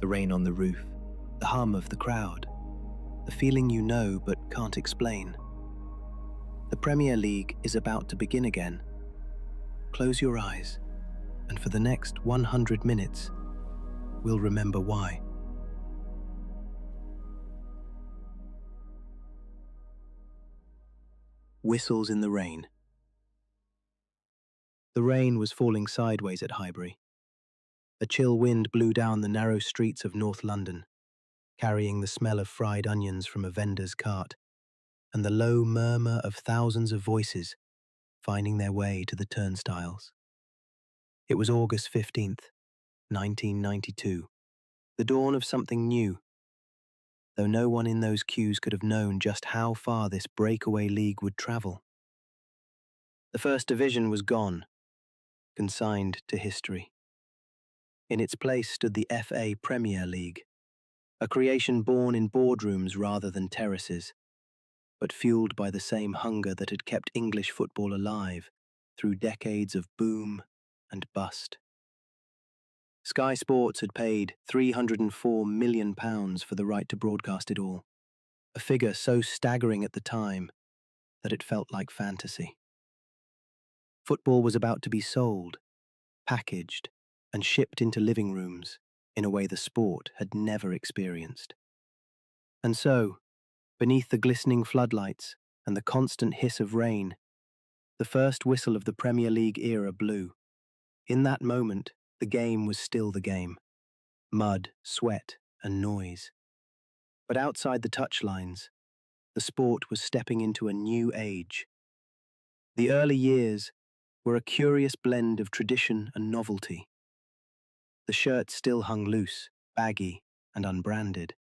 The rain on the roof, the hum of the crowd, the feeling you know but can't explain. The Premier League is about to begin again. Close your eyes, and for the next 100 minutes, we'll remember why. Whistles in the rain. The rain was falling sideways at Highbury. A chill wind blew down the narrow streets of North London, carrying the smell of fried onions from a vendor's cart and the low murmur of thousands of voices finding their way to the turnstiles. It was August 15th, 1992, the dawn of something new, though no one in those queues could have known just how far this breakaway league would travel. The First Division was gone, consigned to history. In its place stood the FA Premier League, a creation born in boardrooms rather than terraces, but fueled by the same hunger that had kept English football alive through decades of boom and bust. Sky Sports had paid £304 million for the right to broadcast it all, a figure so staggering at the time that it felt like fantasy. Football was about to be sold, packaged, and shipped into living rooms in a way the sport had never experienced. And so, beneath the glistening floodlights and the constant hiss of rain, the first whistle of the Premier League era blew. In that moment, the game was still the game. Mud, sweat, and noise. But outside the touchlines, the sport was stepping into a new age. The early years were a curious blend of tradition and novelty. The shirt still hung loose, baggy, and unbranded,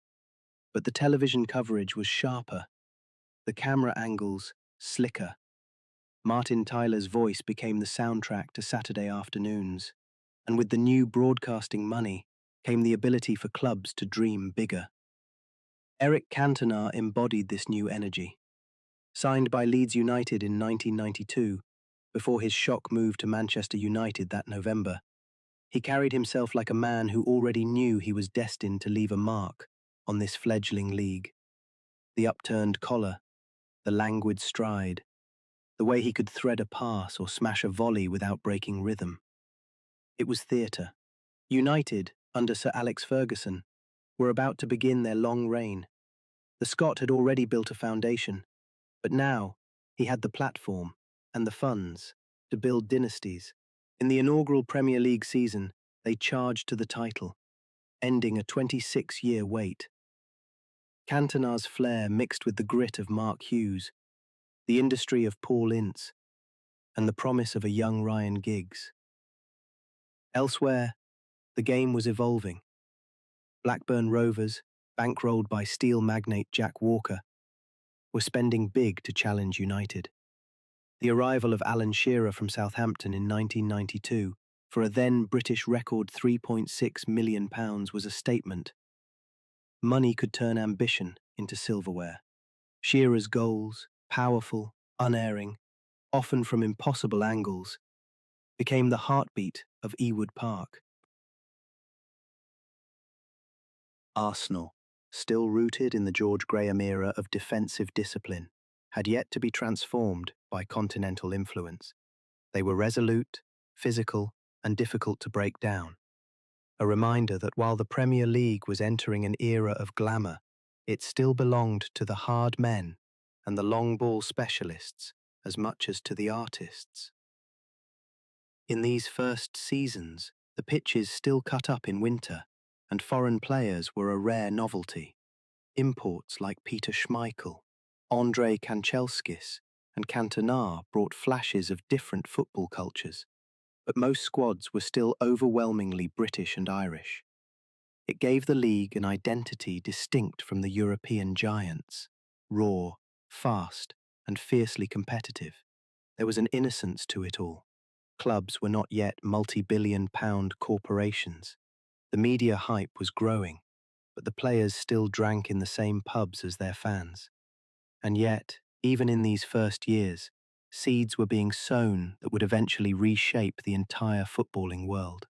but the television coverage was sharper, the camera angles slicker. Martin Tyler's voice became the soundtrack to Saturday afternoons, and with the new broadcasting money came the ability for clubs to dream bigger. Eric Cantona embodied this new energy. Signed by Leeds United in 1992, before his shock move to Manchester United that November, he carried himself like a man who already knew he was destined to leave a mark on this fledgling league. The upturned collar, the languid stride, the way he could thread a pass or smash a volley without breaking rhythm. It was theatre. United, under Sir Alex Ferguson, were about to begin their long reign. The Scot had already built a foundation, but now he had the platform and the funds to build dynasties. In the inaugural Premier League season, they charged to the title, ending a 26-year wait. Cantona's flair mixed with the grit of Mark Hughes, the industry of Paul Ince, and the promise of a young Ryan Giggs. Elsewhere, the game was evolving. Blackburn Rovers, bankrolled by steel magnate Jack Walker, were spending big to challenge United. The arrival of Alan Shearer from Southampton in 1992 for a then British record £3.6 million was a statement. Money could turn ambition into silverware. Shearer's goals, powerful, unerring, often from impossible angles, became the heartbeat of Ewood Park. Arsenal, still rooted in the George Graham era of defensive discipline, had yet to be transformed by continental influence. They were resolute, physical, and difficult to break down. A reminder that while the Premier League was entering an era of glamour, it still belonged to the hard men and the long ball specialists as much as to the artists. In these first seasons, the pitches still cut up in winter, and foreign players were a rare novelty. Imports like Peter Schmeichel, Andrei Kanchelskis, and Cantona brought flashes of different football cultures, but most squads were still overwhelmingly British and Irish. It gave the league an identity distinct from the European giants, raw, fast, and fiercely competitive. There was an innocence to it all. Clubs were not yet multi-billion-pound corporations. The media hype was growing, but the players still drank in the same pubs as their fans. And yet, even in these first years, seeds were being sown that would eventually reshape the entire footballing world.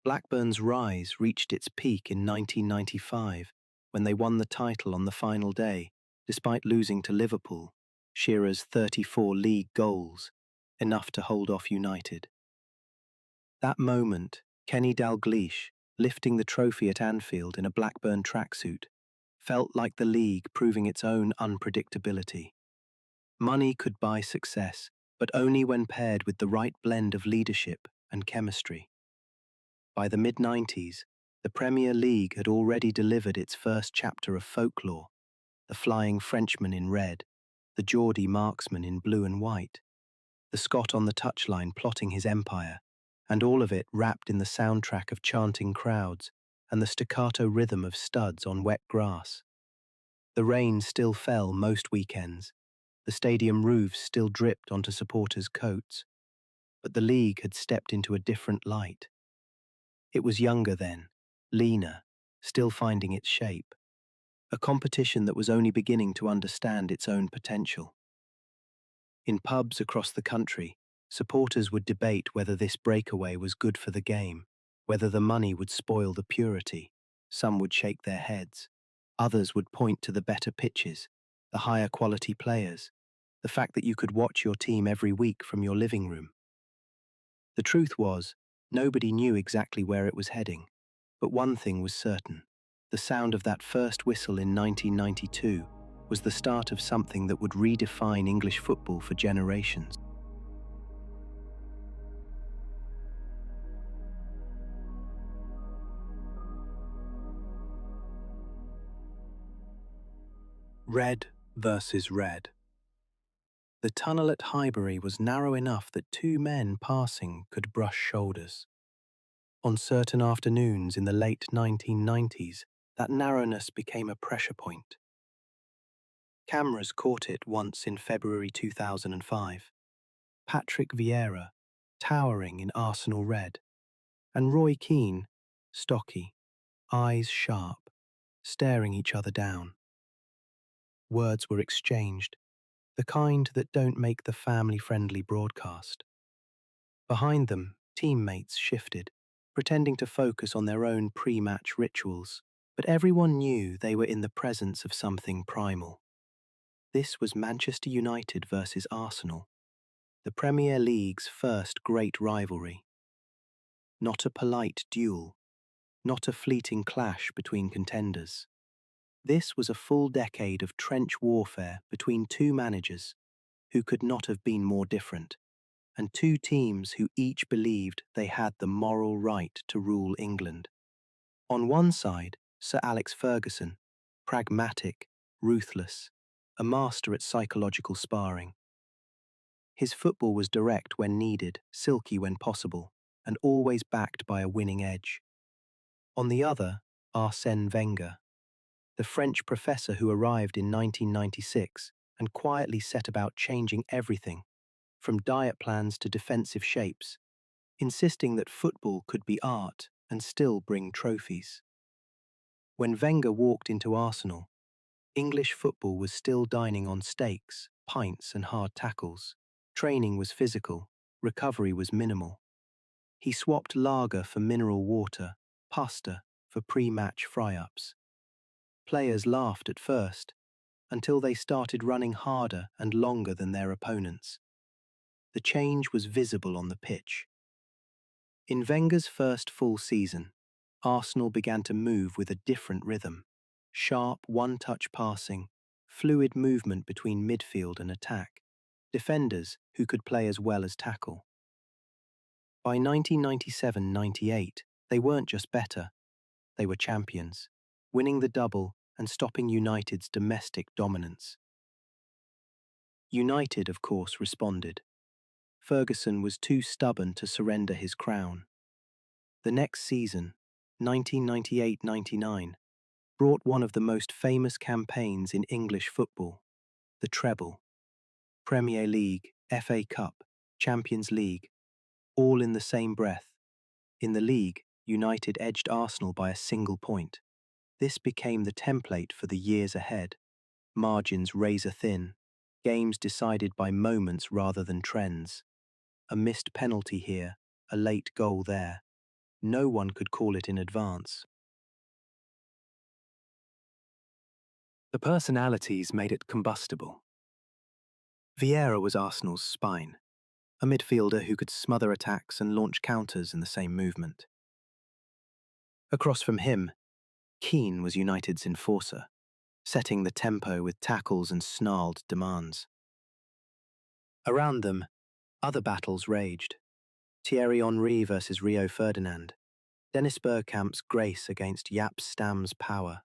Blackburn's rise reached its peak in 1995 when they won the title on the final day, despite losing to Liverpool, Shearer's 34 league goals, enough to hold off United. That moment, Kenny Dalglish, lifting the trophy at Anfield in a Blackburn tracksuit, felt like the league proving its own unpredictability. Money could buy success, but only when paired with the right blend of leadership and chemistry. By the mid-90s, the Premier League had already delivered its first chapter of folklore: the flying Frenchman in red, the Geordie marksman in blue and white, the Scot on the touchline plotting his empire, and all of it wrapped in the soundtrack of chanting crowds and the staccato rhythm of studs on wet grass. The rain still fell most weekends, the stadium roofs still dripped onto supporters' coats, but the league had stepped into a different light. It was younger then, leaner, still finding its shape, a competition that was only beginning to understand its own potential. In pubs across the country, supporters would debate whether this breakaway was good for the game, whether the money would spoil the purity. Some would shake their heads. Others would point to the better pitches, the higher quality players, the fact that you could watch your team every week from your living room. The truth was, nobody knew exactly where it was heading, but one thing was certain: the sound of that first whistle in 1992 was the start of something that would redefine English football for generations. Red versus red. The tunnel at Highbury was narrow enough that two men passing could brush shoulders. On certain afternoons in the late 1990s, that narrowness became a pressure point. Cameras caught it once in February 2005. Patrick Vieira, towering in Arsenal red, and Roy Keane, stocky, eyes sharp, staring each other down. Words were exchanged, the kind that don't make the family-friendly broadcast. Behind them, teammates shifted, pretending to focus on their own pre-match rituals, but everyone knew they were in the presence of something primal. This was Manchester United versus Arsenal, the Premier League's first great rivalry. Not a polite duel, not a fleeting clash between contenders. This was a full decade of trench warfare between two managers who could not have been more different, and two teams who each believed they had the moral right to rule England. On one side, Sir Alex Ferguson, pragmatic, ruthless, a master at psychological sparring. His football was direct when needed, silky when possible, and always backed by a winning edge. On the other, Arsène Wenger, the French professor who arrived in 1996 and quietly set about changing everything, from diet plans to defensive shapes, insisting that football could be art and still bring trophies. When Wenger walked into Arsenal, English football was still dining on steaks, pints and hard tackles. Training was physical, recovery was minimal. He swapped lager for mineral water, pasta for pre-match fry-ups. Players laughed at first, until they started running harder and longer than their opponents. The change was visible on the pitch. In Wenger's first full season, Arsenal began to move with a different rhythm: sharp one-touch passing, fluid movement between midfield and attack, defenders who could play as well as tackle. By 1997-98, they weren't just better, they were champions, winning the double and stopping United's domestic dominance. United, of course, responded. Ferguson was too stubborn to surrender his crown. The next season, 1998-99, brought one of the most famous campaigns in English football: the treble. Premier League, FA Cup, Champions League, all in the same breath. In the league, United edged Arsenal by a single point. This became the template for the years ahead. Margins razor-thin, games decided by moments rather than trends. A missed penalty here, a late goal there. no one could call it in advance. The personalities made it combustible. Vieira was Arsenal's spine, a midfielder who could smother attacks and launch counters in the same movement. Across from him, Keane was United's enforcer, setting the tempo with tackles and snarled demands. Around them, other battles raged. Thierry Henry versus Rio Ferdinand, Dennis Bergkamp's grace against Jaap Stam's power.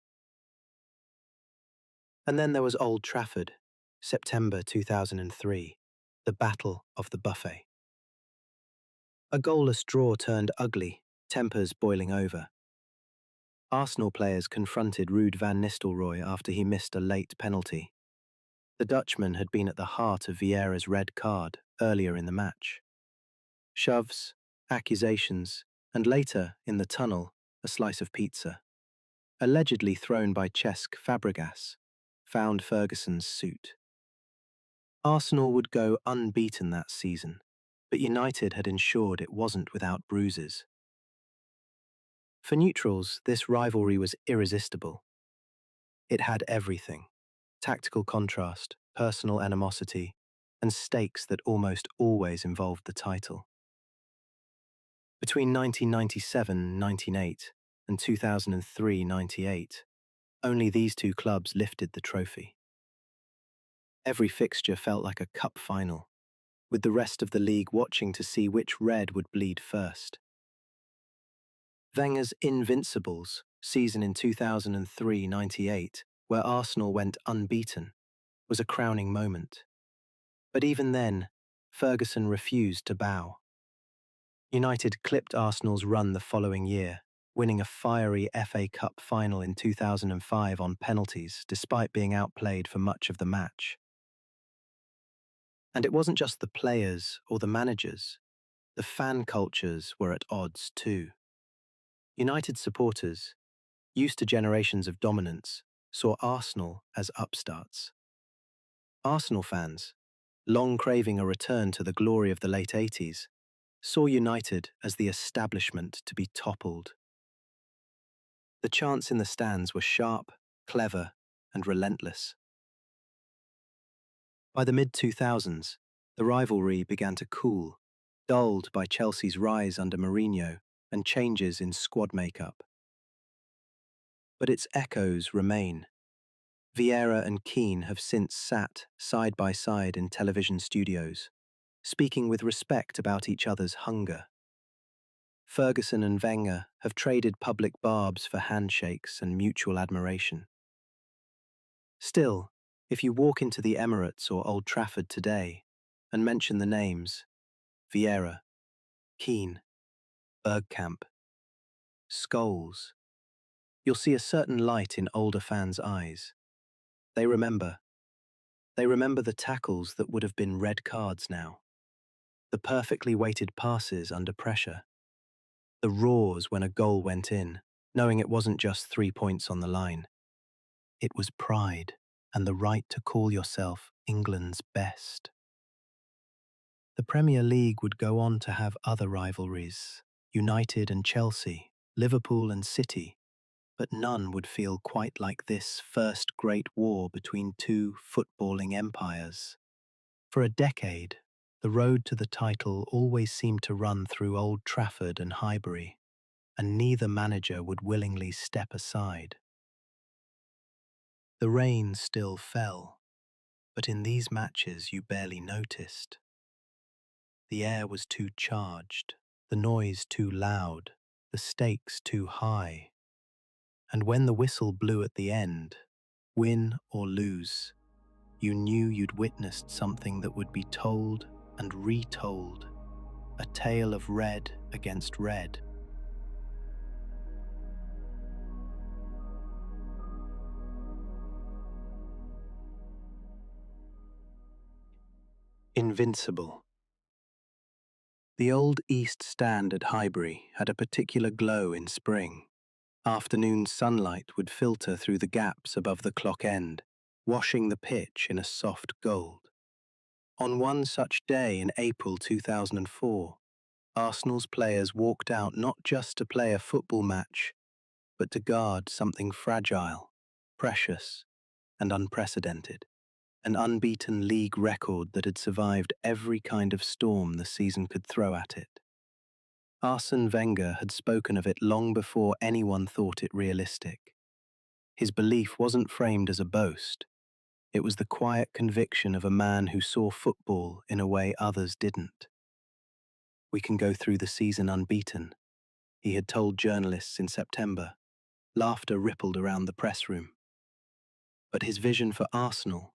And then there was Old Trafford, September 2003, the Battle of the Buffet. A goalless draw turned ugly, tempers boiling over. Arsenal players confronted Ruud van Nistelrooy after he missed a late penalty. The Dutchman had been at the heart of Vieira's red card earlier in the match. Shoves, accusations, and later, in the tunnel, a slice of pizza. Allegedly thrown by Cesc Fabregas, found Ferguson's suit. Arsenal would go unbeaten that season, but United had ensured it wasn't without bruises. For neutrals, this rivalry was irresistible. It had everything: tactical contrast, personal animosity, and stakes that almost always involved the title. Between 1997-98 and 2003-98, only these two clubs lifted the trophy. Every fixture felt like a cup final, with the rest of the league watching to see which red would bleed first. Wenger's Invincibles season in 2003-98, where Arsenal went unbeaten, was a crowning moment. But even then, Ferguson refused to bow. United clipped Arsenal's run the following year, winning a fiery FA Cup final in 2005 on penalties despite being outplayed for much of the match. And it wasn't just the players or the managers. The fan cultures were at odds too. United supporters, used to generations of dominance, saw Arsenal as upstarts. Arsenal fans, long craving a return to the glory of the late 80s, saw United as the establishment to be toppled. The chants in the stands were sharp, clever, and relentless. By the mid-2000s, the rivalry began to cool, dulled by Chelsea's rise under Mourinho and changes in squad makeup. But its echoes remain. Vieira and Keane have since sat side by side in television studios, speaking with respect about each other's hunger. Ferguson and Wenger have traded public barbs for handshakes and mutual admiration. Still, if you walk into the Emirates or Old Trafford today and mention the names Vieira, Keane, Bergkamp, Scholes, you'll see a certain light in older fans' eyes. They remember. They remember the tackles that would have been red cards now, the perfectly weighted passes under pressure, the roars when a goal went in, knowing it wasn't just 3 points on the line. It was pride and the right to call yourself England's best. The Premier League would go on to have other rivalries, United and Chelsea, Liverpool and City, but none would feel quite like this first great war between two footballing empires. For a decade, the road to the title always seemed to run through Old Trafford and Highbury, and neither manager would willingly step aside. The rain still fell, but in these matches you barely noticed. The air was too charged, the noise too loud, the stakes too high. And when the whistle blew at the end, win or lose, you knew you'd witnessed something that would be told and retold, a tale of red against red. Invincible. The old East Stand at Highbury had a particular glow in spring. Afternoon sunlight would filter through the gaps above the clock end, washing the pitch in a soft gold. On one such day in April 2004, Arsenal's players walked out not just to play a football match, but to guard something fragile, precious, and unprecedented. An unbeaten league record that had survived every kind of storm the season could throw at it. Arsene Wenger had spoken of it long before anyone thought it realistic. His belief wasn't framed as a boast. It was the quiet conviction of a man who saw football in a way others didn't. "We can go through the season unbeaten," he had told journalists in September. Laughter rippled around the press room. But his vision for Arsenal,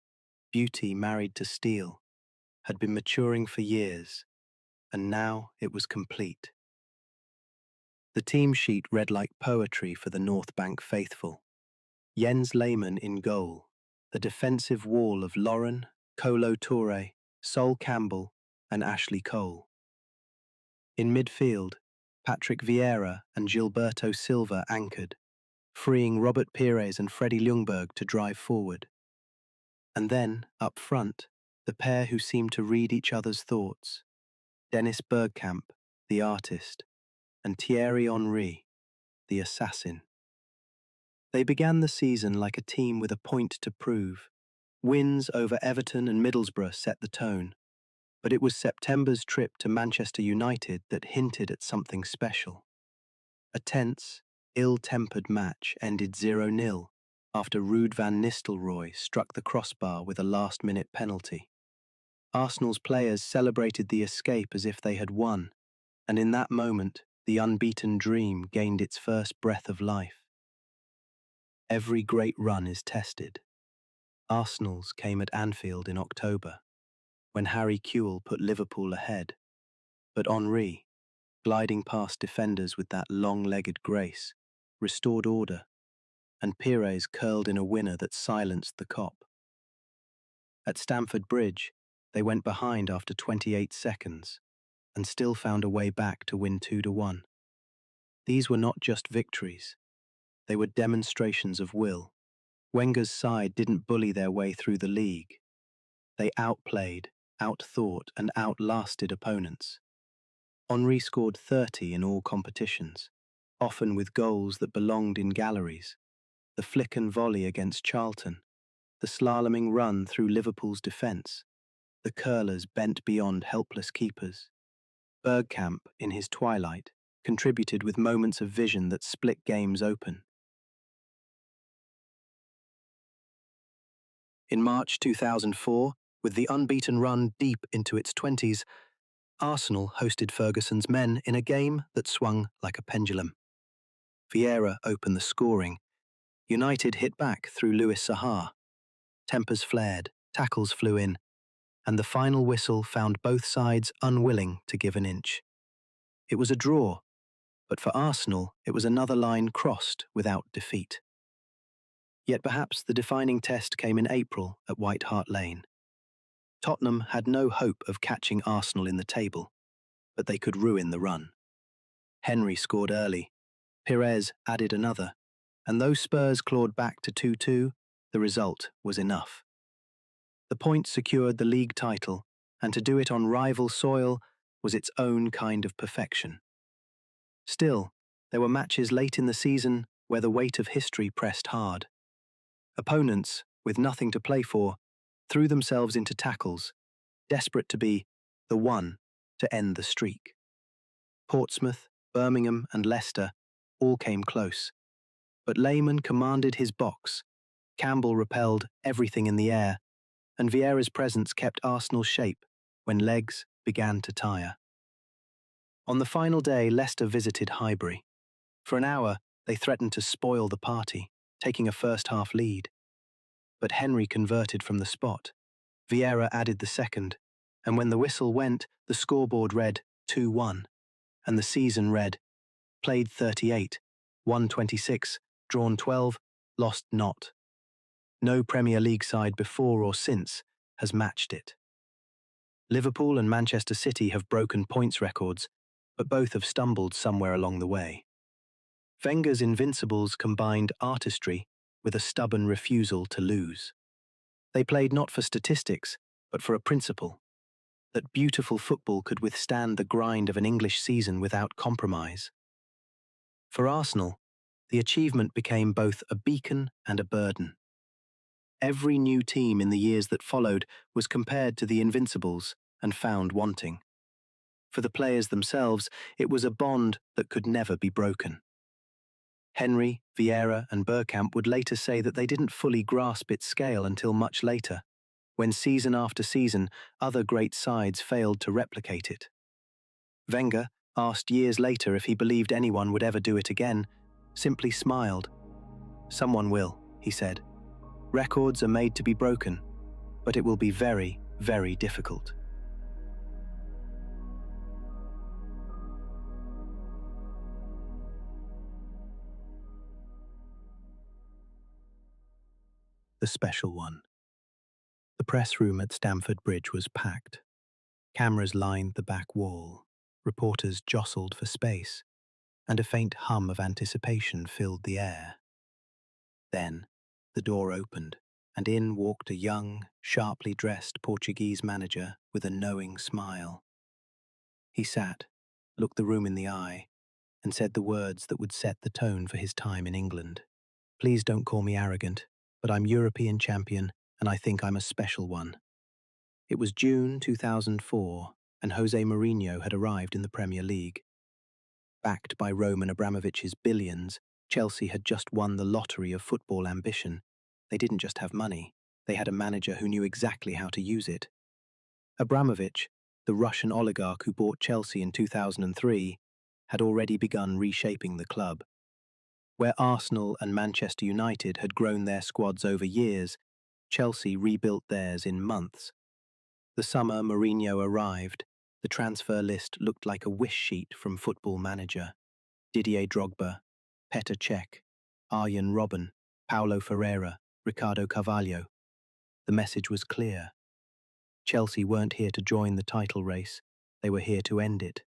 beauty married to steel, had been maturing for years, and now it was complete. The team sheet read like poetry for the North Bank faithful. Jens Lehmann in goal, the defensive wall of Lauren, Kolo Touré, Sol Campbell, and Ashley Cole. In midfield, Patrick Vieira and Gilberto Silva anchored, freeing Robert Pires and Freddie Ljungberg to drive forward. And then, up front, the pair who seemed to read each other's thoughts, Dennis Bergkamp, the artist, and Thierry Henry, the assassin. They began the season like a team with a point to prove. Wins over Everton and Middlesbrough set the tone, but it was September's trip to Manchester United that hinted at something special. A tense, ill-tempered match ended 0-0 after Ruud van Nistelrooy struck the crossbar with a last-minute penalty. Arsenal's players celebrated the escape as if they had won, and in that moment, the unbeaten dream gained its first breath of life. Every great run is tested. Arsenal's came at Anfield in October, when Harry Kewell put Liverpool ahead, but Henry, gliding past defenders with that long-legged grace, restored order, and Pires curled in a winner that silenced the Kop. At Stamford Bridge, they went behind after 28 seconds, and still found a way back to win 2-1. These were not just victories. They were demonstrations of will. Wenger's side didn't bully their way through the league. They outplayed, outthought, and outlasted opponents. Henry scored 30 in all competitions, often with goals that belonged in galleries. The flick and volley against Charlton, the slaloming run through Liverpool's defence, the curlers bent beyond helpless keepers. Bergkamp, in his twilight, contributed with moments of vision that split games open. In March 2004, with the unbeaten run deep into its 20s, Arsenal hosted Ferguson's men in a game that swung like a pendulum. Vieira opened the scoring. United hit back through Louis Sahar. Tempers flared, tackles flew in, and the final whistle found both sides unwilling to give an inch. It was a draw, but for Arsenal it was another line crossed without defeat. Yet perhaps the defining test came in April at White Hart Lane. Tottenham had no hope of catching Arsenal in the table, but they could ruin the run. Henry scored early, Pires added another, and though Spurs clawed back to 2-2, the result was enough. The point secured the league title, and to do it on rival soil was its own kind of perfection. Still, there were matches late in the season where the weight of history pressed hard. Opponents, with nothing to play for, threw themselves into tackles, desperate to be the one to end the streak. Portsmouth, Birmingham, and Leicester all came close, but Lehmann commanded his box, Campbell repelled everything in the air, and Vieira's presence kept Arsenal's shape when legs began to tire. On the final day, Leicester visited Highbury. For an hour, they threatened to spoil the party, taking a first-half lead. But Henry converted from the spot. Vieira added the second, and when the whistle went, the scoreboard read 2-1, and the season read, played 38, won 26, drawn 12, lost not. No Premier League side before or since has matched it. Liverpool and Manchester City have broken points records, but both have stumbled somewhere along the way. Wenger's Invincibles combined artistry with a stubborn refusal to lose. They played not for statistics, but for a principle. that beautiful football could withstand the grind of an English season without compromise. For Arsenal, the achievement became both a beacon and a burden. Every new team in the years that followed was compared to the Invincibles and found wanting. For the players themselves, it was a bond that could never be broken. Henry, Vieira and Bergkamp would later say that they didn't fully grasp its scale until much later, when season after season other great sides failed to replicate it. Wenger, asked years later if he believed anyone would ever do it again, simply smiled. "Someone will," he said. "Records are made to be broken, but it will be very, very difficult." The special one. The press room at Stamford Bridge was packed. Cameras lined the back wall, reporters jostled for space, and a faint hum of anticipation filled the air. Then, the door opened, and in walked a young, sharply dressed Portuguese manager with a knowing smile. He sat, looked the room in the eye, and said the words that would set the tone for his time in England. "Please don't call me arrogant, but I'm European champion, and I think I'm a special one." It was June 2004, and Jose Mourinho had arrived in the Premier League. Backed by Roman Abramovich's billions, Chelsea had just won the lottery of football ambition. They didn't just have money, they had a manager who knew exactly how to use it. Abramovich, the Russian oligarch who bought Chelsea in 2003, had already begun reshaping the club. Where Arsenal and Manchester United had grown their squads over years, Chelsea rebuilt theirs in months. The summer Mourinho arrived, the transfer list looked like a wish sheet from Football Manager. Didier Drogba, Petr Cech, Arjen Robben, Paulo Ferreira, Ricardo Carvalho. The message was clear. Chelsea weren't here to join the title race, they were here to end it.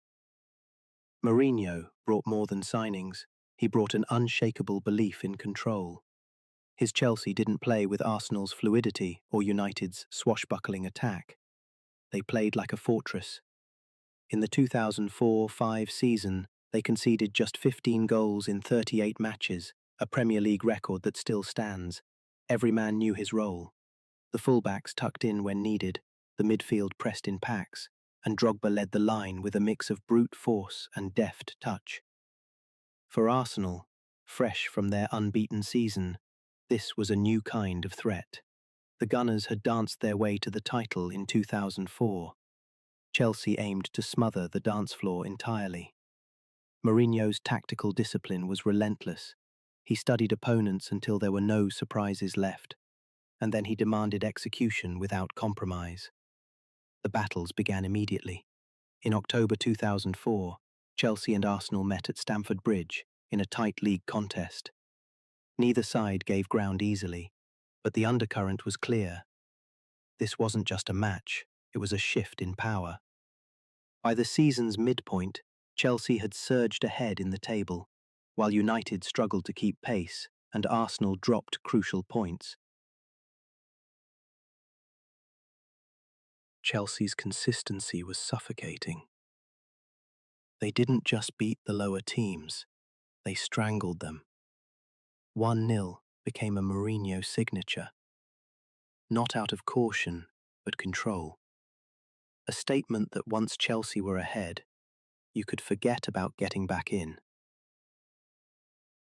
Mourinho brought more than signings, he brought an unshakable belief in control. His Chelsea didn't play with Arsenal's fluidity or United's swashbuckling attack. They played like a fortress. In the 2004-05 season, they conceded just 15 goals in 38 matches, a Premier League record that still stands. Every man knew his role. The fullbacks tucked in when needed, the midfield pressed in packs, and Drogba led the line with a mix of brute force and deft touch. For Arsenal, fresh from their unbeaten season, this was a new kind of threat. The Gunners had danced their way to the title in 2004. Chelsea aimed to smother the dance floor entirely. Mourinho's tactical discipline was relentless. He studied opponents until there were no surprises left, and then he demanded execution without compromise. The battles began immediately. In October 2004, Chelsea and Arsenal met at Stamford Bridge in a tight league contest. Neither side gave ground easily, but the undercurrent was clear. This wasn't just a match, it was a shift in power. By the season's midpoint, Chelsea had surged ahead in the table, while United struggled to keep pace and Arsenal dropped crucial points. Chelsea's consistency was suffocating. They didn't just beat the lower teams, they strangled them. 1-0 became a Mourinho signature, not out of caution, but control. A statement that once Chelsea were ahead, you could forget about getting back in.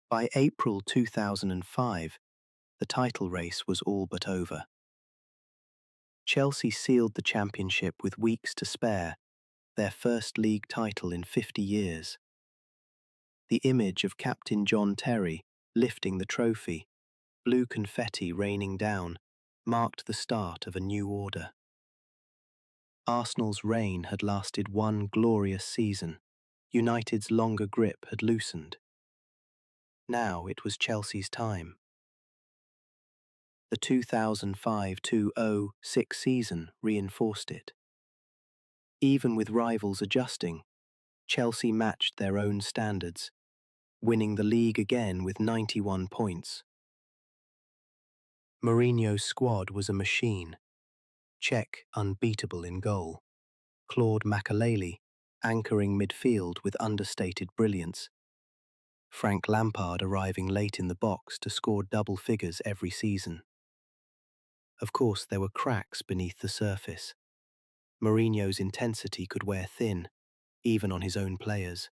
By April 2005, the title race was all but over. Chelsea sealed the championship with weeks to spare, their first league title in 50 years. The image of Captain John Terry lifting the trophy, blue confetti raining down, marked the start of a new order. Arsenal's reign had lasted one glorious season. United's longer grip had loosened. Now it was Chelsea's time. The 2005-06 season reinforced it. Even with rivals adjusting, Chelsea matched their own standards, winning the league again with 91 points. Mourinho's squad was a machine, Cech unbeatable in goal, Claude Makelele, anchoring midfield with understated brilliance, Frank Lampard arriving late in the box to score double figures every season. Of course, there were cracks beneath the surface. Mourinho's intensity could wear thin, even on his own players.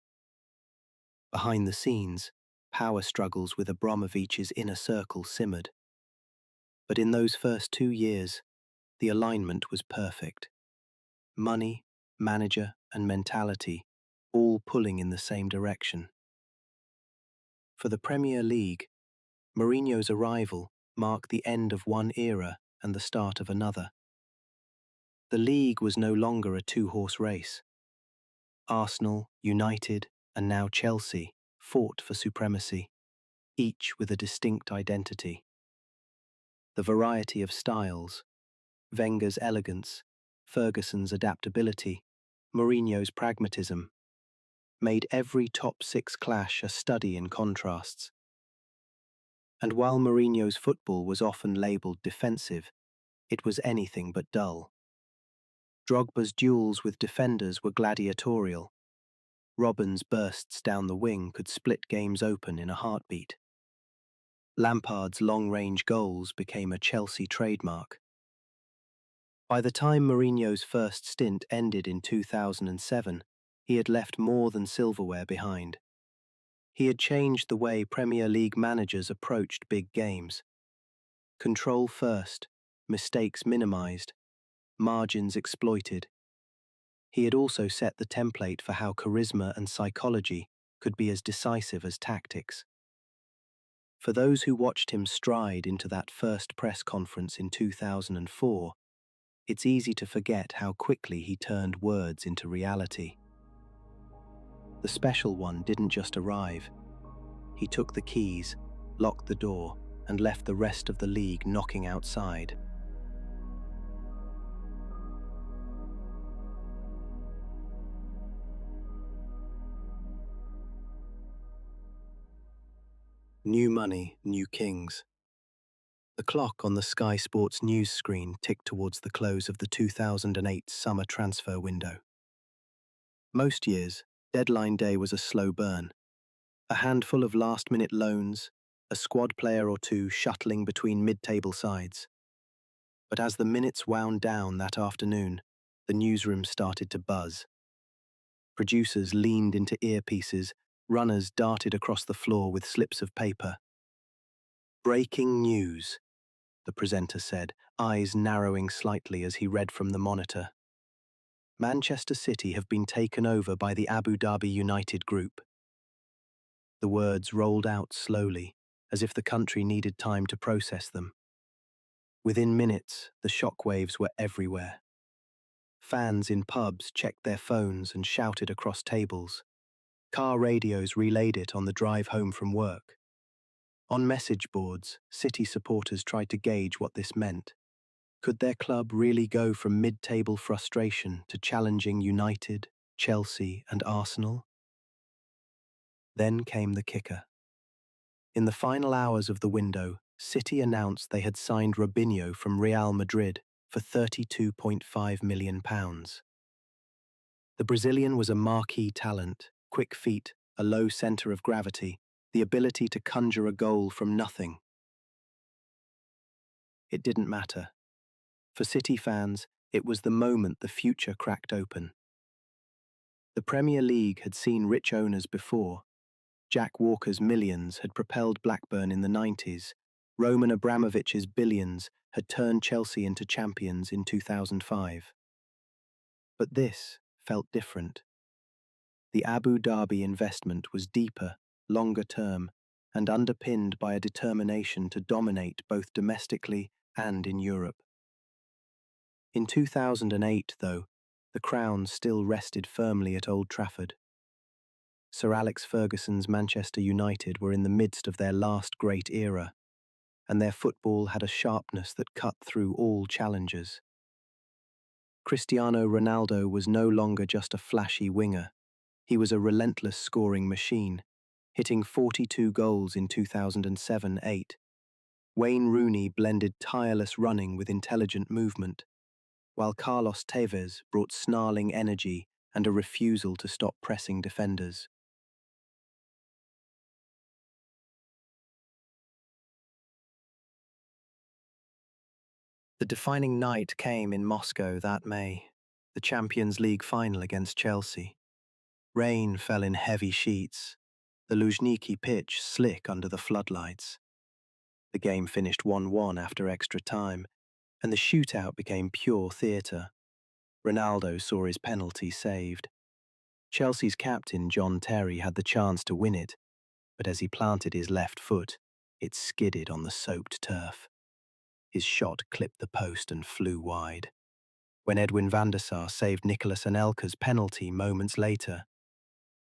Behind the scenes, power struggles with Abramovich's inner circle simmered. But in those first 2 years, the alignment was perfect. Money, manager, and mentality all pulling in the same direction. For the Premier League, Mourinho's arrival marked the end of one era and the start of another. The league was no longer a two-horse race. Arsenal, United, and now Chelsea fought for supremacy, each with a distinct identity. The variety of styles, Wenger's elegance, Ferguson's adaptability, Mourinho's pragmatism, made every top six clash a study in contrasts. And while Mourinho's football was often labelled defensive, it was anything but dull. Drogba's duels with defenders were gladiatorial. Robben's bursts down the wing could split games open in a heartbeat. Lampard's long-range goals became a Chelsea trademark. By the time Mourinho's first stint ended in 2007, he had left more than silverware behind. He had changed the way Premier League managers approached big games. Control first, mistakes minimised, margins exploited. He had also set the template for how charisma and psychology could be as decisive as tactics. For those who watched him stride into that first press conference in 2004, it's easy to forget how quickly he turned words into reality. The special one didn't just arrive. He took the keys, locked the door, and left the rest of the league knocking outside. New money, new kings. The clock on the Sky Sports news screen ticked towards the close of the 2008 summer transfer window. Most years, deadline day was a slow burn. A handful of last-minute loans, a squad player or two shuttling between mid-table sides. But as the minutes wound down that afternoon, the newsroom started to buzz. Producers leaned into earpieces, runners darted across the floor with slips of paper. "Breaking news," the presenter said, eyes narrowing slightly as he read from the monitor. "Manchester City have been taken over by the Abu Dhabi United Group." The words rolled out slowly, as if the country needed time to process them. Within minutes, the shockwaves were everywhere. Fans in pubs checked their phones and shouted across tables. Car radios relayed it on the drive home from work. On message boards, City supporters tried to gauge what this meant. Could their club really go from mid-table frustration to challenging United, Chelsea, and Arsenal? Then came the kicker. In the final hours of the window, City announced they had signed Robinho from Real Madrid for £32.5 million. The Brazilian was a marquee talent, quick feet, a low centre of gravity, the ability to conjure a goal from nothing. It didn't matter. For City fans, it was the moment the future cracked open. The Premier League had seen rich owners before. Jack Walker's millions had propelled Blackburn in the 90s. Roman Abramovich's billions had turned Chelsea into champions in 2005. But this felt different. The Abu Dhabi investment was deeper, longer term, and underpinned by a determination to dominate both domestically and in Europe. In 2008, though, the crown still rested firmly at Old Trafford. Sir Alex Ferguson's Manchester United were in the midst of their last great era, and their football had a sharpness that cut through all challengers. Cristiano Ronaldo was no longer just a flashy winger. He was a relentless scoring machine, hitting 42 goals in 2007-08. Wayne Rooney blended tireless running with intelligent movement, while Carlos Tevez brought snarling energy and a refusal to stop pressing defenders. The defining night came in Moscow that May, the Champions League final against Chelsea. Rain fell in heavy sheets, the Luzhniki pitch slick under the floodlights. The game finished 1-1 after extra time, and the shootout became pure theatre. Ronaldo saw his penalty saved. Chelsea's captain John Terry had the chance to win it, but as he planted his left foot, it skidded on the soaked turf. His shot clipped the post and flew wide. When Edwin van der Sar saved Nicolas Anelka's penalty moments later,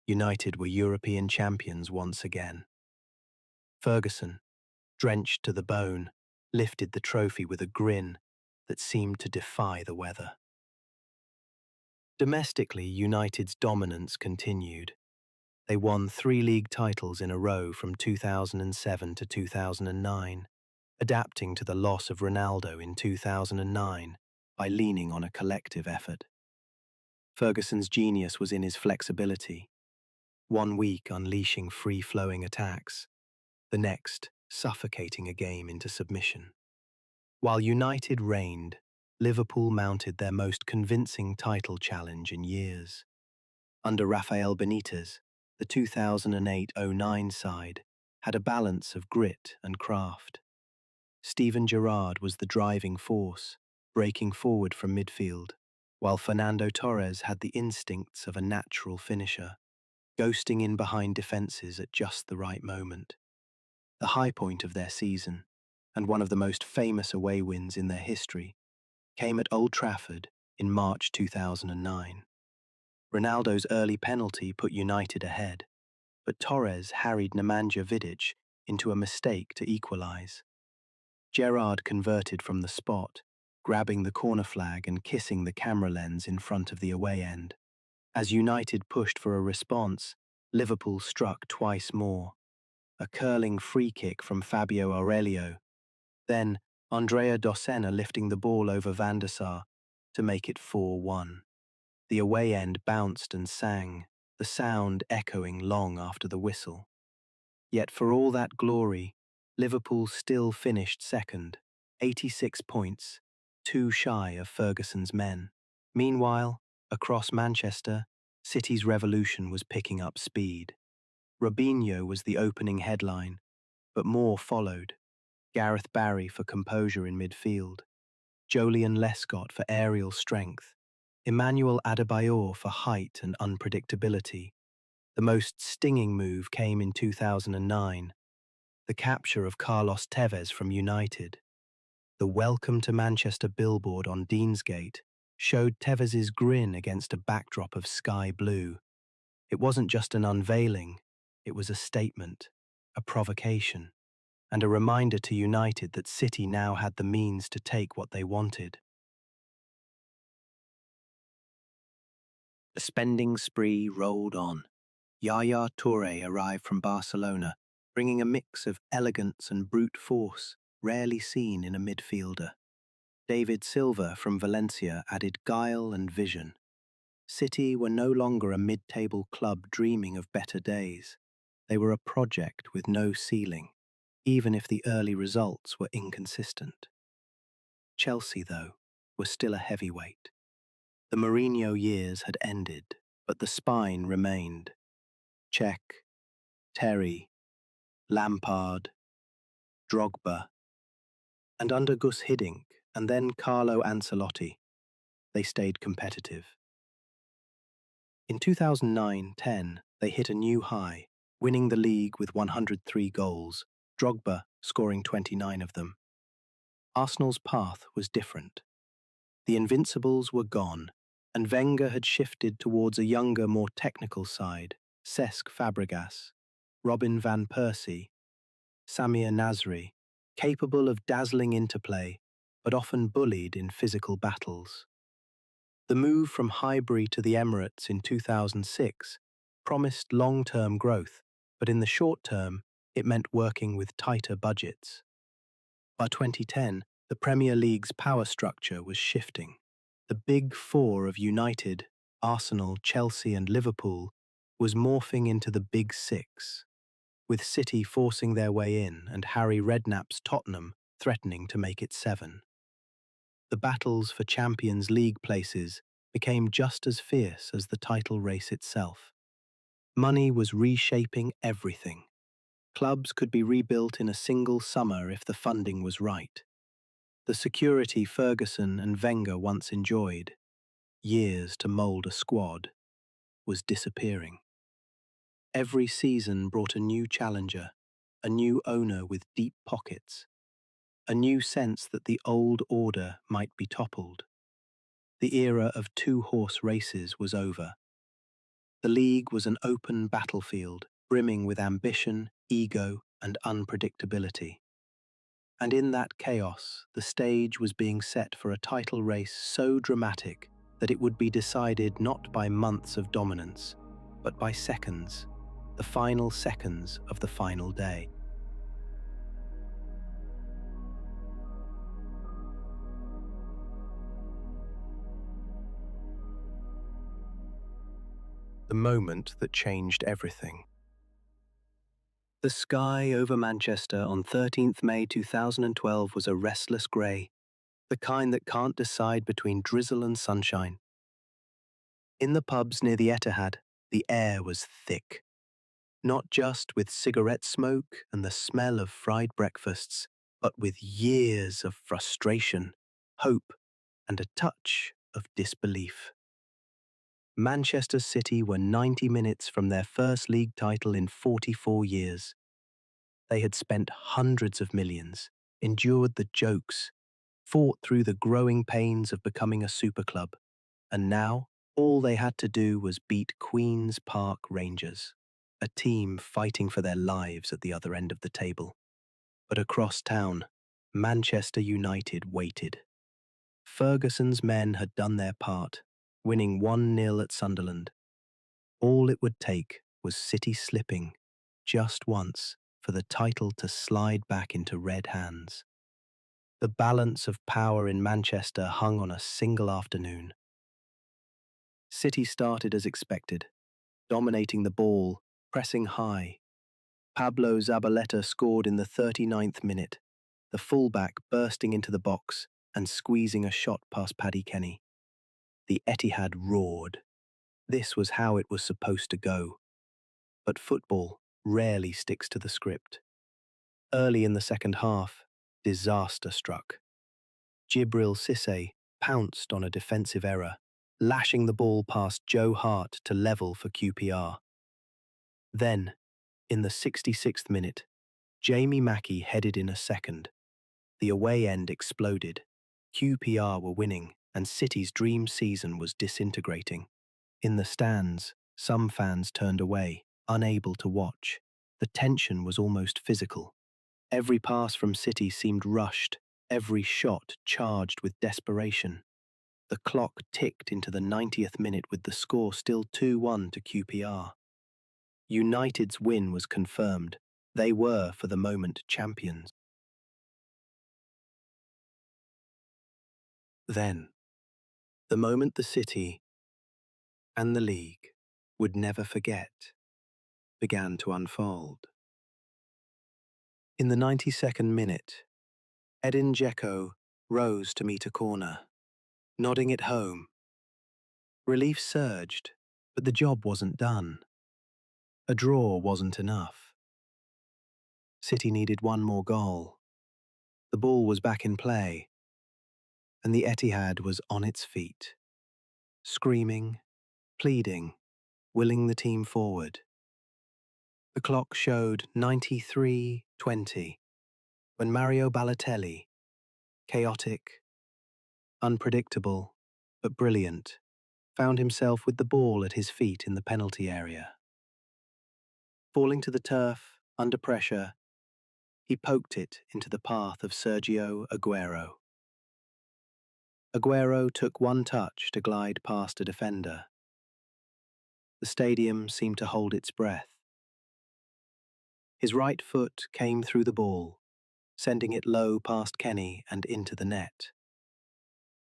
United were European champions once again. Ferguson, drenched to the bone, lifted the trophy with a grin that seemed to defy the weather. Domestically, United's dominance continued. They won 3 league titles in a row from 2007 to 2009, adapting to the loss of Ronaldo in 2009 by leaning on a collective effort. Ferguson's genius was in his flexibility, one week unleashing free-flowing attacks, the next suffocating a game into submission. While United reigned, Liverpool mounted their most convincing title challenge in years. Under Rafael Benitez, the 2008-09 side had a balance of grit and craft. Steven Gerrard was the driving force, breaking forward from midfield, while Fernando Torres had the instincts of a natural finisher, ghosting in behind defences at just the right moment. The high point of their season, and one of the most famous away wins in their history, came at Old Trafford in March 2009. Ronaldo's early penalty put United ahead, but Torres harried Nemanja Vidic into a mistake to equalise. Gerrard converted from the spot, grabbing the corner flag and kissing the camera lens in front of the away end. As United pushed for a response, Liverpool struck twice more. A curling free kick from Fabio Aurelio, then Andrea Dossena lifting the ball over Van der Sar to make it 4-1. The away end bounced and sang, the sound echoing long after the whistle. Yet for all that glory, Liverpool still finished second, 86 points, 2 shy of Ferguson's men. Meanwhile, across Manchester, City's revolution was picking up speed. Robinho was the opening headline, but more followed. Gareth Barry for composure in midfield, Joleon Lescott for aerial strength, Emmanuel Adebayor for height and unpredictability. The most stinging move came in 2009, the capture of Carlos Tevez from United. The Welcome to Manchester billboard on Deansgate showed Tevez's grin against a backdrop of sky blue. It wasn't just an unveiling, it was a statement, a provocation, and a reminder to United that City now had the means to take what they wanted. The spending spree rolled on. Yaya Touré arrived from Barcelona, bringing a mix of elegance and brute force rarely seen in a midfielder. David Silva from Valencia added guile and vision. City were no longer a mid-table club dreaming of better days. They were a project with no ceiling, even if the early results were inconsistent. Chelsea, though, was still a heavyweight. The Mourinho years had ended, but the spine remained. Cech, Terry, Lampard, Drogba, and under Gus Hiddink and then Carlo Ancelotti, they stayed competitive. In 2009-10, they hit a new high, winning the league with 103 goals, Drogba scoring 29 of them. Arsenal's path was different. The Invincibles were gone, and Wenger had shifted towards a younger, more technical side, Cesc Fabregas, Robin van Persie, Samir Nasri, capable of dazzling interplay, but often bullied in physical battles. The move from Highbury to the Emirates in 2006 promised long-term growth, but in the short term, it meant working with tighter budgets. By 2010, the Premier League's power structure was shifting. The big four of United, Arsenal, Chelsea and Liverpool was morphing into the big six, with City forcing their way in and Harry Redknapp's Tottenham threatening to make it seven. The battles for Champions League places became just as fierce as the title race itself. Money was reshaping everything. Clubs could be rebuilt in a single summer if the funding was right. The security Ferguson and Wenger once enjoyed, years to mould a squad, was disappearing. Every season brought a new challenger, a new owner with deep pockets, a new sense that the old order might be toppled. The era of two-horse races was over. The league was an open battlefield, brimming with ambition, ego, and unpredictability. And in that chaos, the stage was being set for a title race so dramatic that it would be decided not by months of dominance, but by seconds, the final seconds of the final day. The moment that changed everything. The sky over Manchester on 13th May 2012 was a restless grey, the kind that can't decide between drizzle and sunshine. In the pubs near the Etihad, the air was thick, not just with cigarette smoke and the smell of fried breakfasts, but with years of frustration, hope, and a touch of disbelief. Manchester City were 90 minutes from their first league title in 44 years. They had spent hundreds of millions, endured the jokes, fought through the growing pains of becoming a superclub, and now all they had to do was beat Queen's Park Rangers, a team fighting for their lives at the other end of the table. But across town, Manchester United waited. Ferguson's men had done their part, winning 1-0 at Sunderland. All it would take was City slipping, just once, for the title to slide back into red hands. The balance of power in Manchester hung on a single afternoon. City started as expected, dominating the ball, pressing high. Pablo Zabaleta scored in the 39th minute, the fullback bursting into the box and squeezing a shot past Paddy Kenny. The Etihad roared. This was how it was supposed to go. But football rarely sticks to the script. Early in the second half, disaster struck. Djibril Cissé pounced on a defensive error, lashing the ball past Joe Hart to level for QPR. Then, in the 66th minute, Jamie Mackie headed in a second. The away end exploded. QPR were winning, and City's dream season was disintegrating. In the stands, some fans turned away, unable to watch. The tension was almost physical. Every pass from City seemed rushed, every shot charged with desperation. The clock ticked into the 90th minute with the score still 2-1 to QPR. United's win was confirmed. They were, for the moment, champions. Then, the moment the City and the league would never forget began to unfold. In the 92nd minute, Edin Dzeko rose to meet a corner, nodding it home. Relief surged, but the job wasn't done. A draw wasn't enough. City needed one more goal. The ball was back in play, and the Etihad was on its feet, screaming, pleading, willing the team forward. The clock showed 93-20 when Mario Balotelli, chaotic, unpredictable, but brilliant, found himself with the ball at his feet in the penalty area. Falling to the turf, under pressure, he poked it into the path of Sergio Aguero. Aguero took one touch to glide past a defender. The stadium seemed to hold its breath. His right foot came through the ball, sending it low past Kenny and into the net.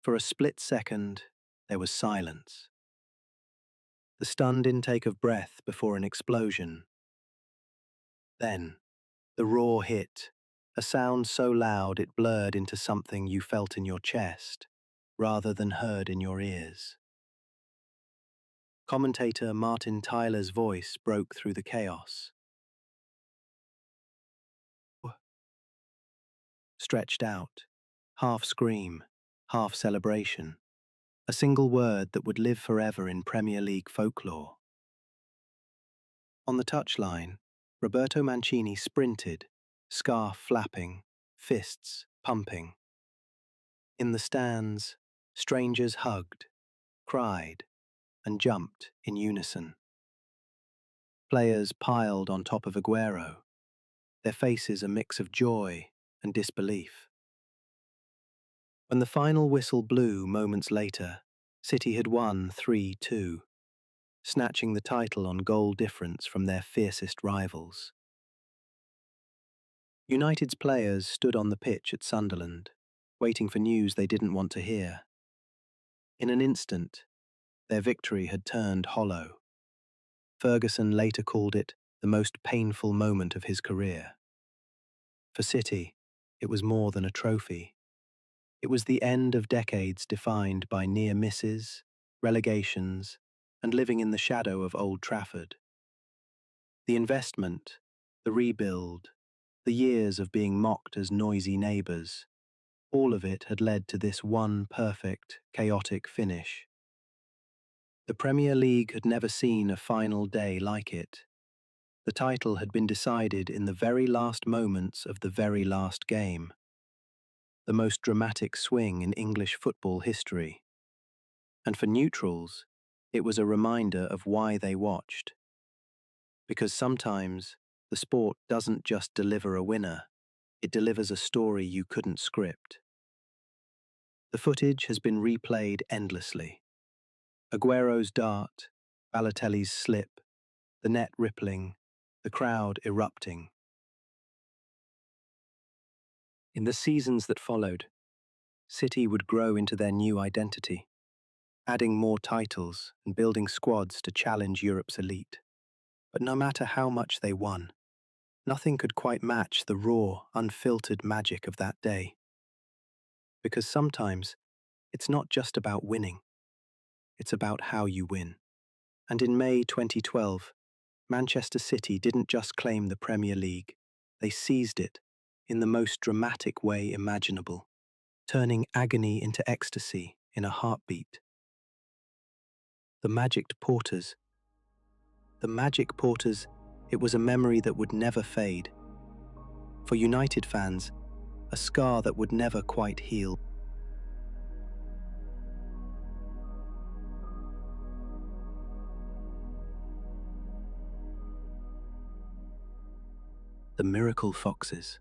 For a split second, there was silence. The stunned intake of breath before an explosion. Then, the roar hit, a sound so loud it blurred into something you felt in your chest, rather than heard in your ears. Commentator Martin Tyler's voice broke through the chaos. Stretched out, half scream, half celebration, a single word that would live forever in Premier League folklore. On the touchline, Roberto Mancini sprinted, scarf flapping, fists pumping. In the stands, strangers hugged, cried, and jumped in unison. Players piled on top of Aguero, their faces a mix of joy and disbelief. When the final whistle blew moments later, City had won 3-2, snatching the title on goal difference from their fiercest rivals. United's players stood on the pitch at Sunderland, waiting for news they didn't want to hear. In an instant, their victory had turned hollow. Ferguson later called it the most painful moment of his career. For City, it was more than a trophy. It was the end of decades defined by near misses, relegations, and living in the shadow of Old Trafford. The investment, the rebuild, the years of being mocked as noisy neighbours, all of it had led to this one perfect, chaotic finish. The Premier League had never seen a final day like it. The title had been decided in the very last moments of the very last game. The most dramatic swing in English football history. And for neutrals, it was a reminder of why they watched. Because sometimes, the sport doesn't just deliver a winner, it delivers a story you couldn't script. The footage has been replayed endlessly. Aguero's dart, Balotelli's slip, the net rippling, the crowd erupting. In the seasons that followed, City would grow into their new identity, adding more titles and building squads to challenge Europe's elite. But no matter how much they won, nothing could quite match the raw, unfiltered magic of that day. Because sometimes, it's not just about winning, it's about how you win. And in May 2012, Manchester City didn't just claim the Premier League, they seized it in the most dramatic way imaginable, turning agony into ecstasy in a heartbeat. The Magic Porters. The Magic Porters, it was a memory that would never fade. For United fans, a scar that would never quite heal. The Miracle Foxes.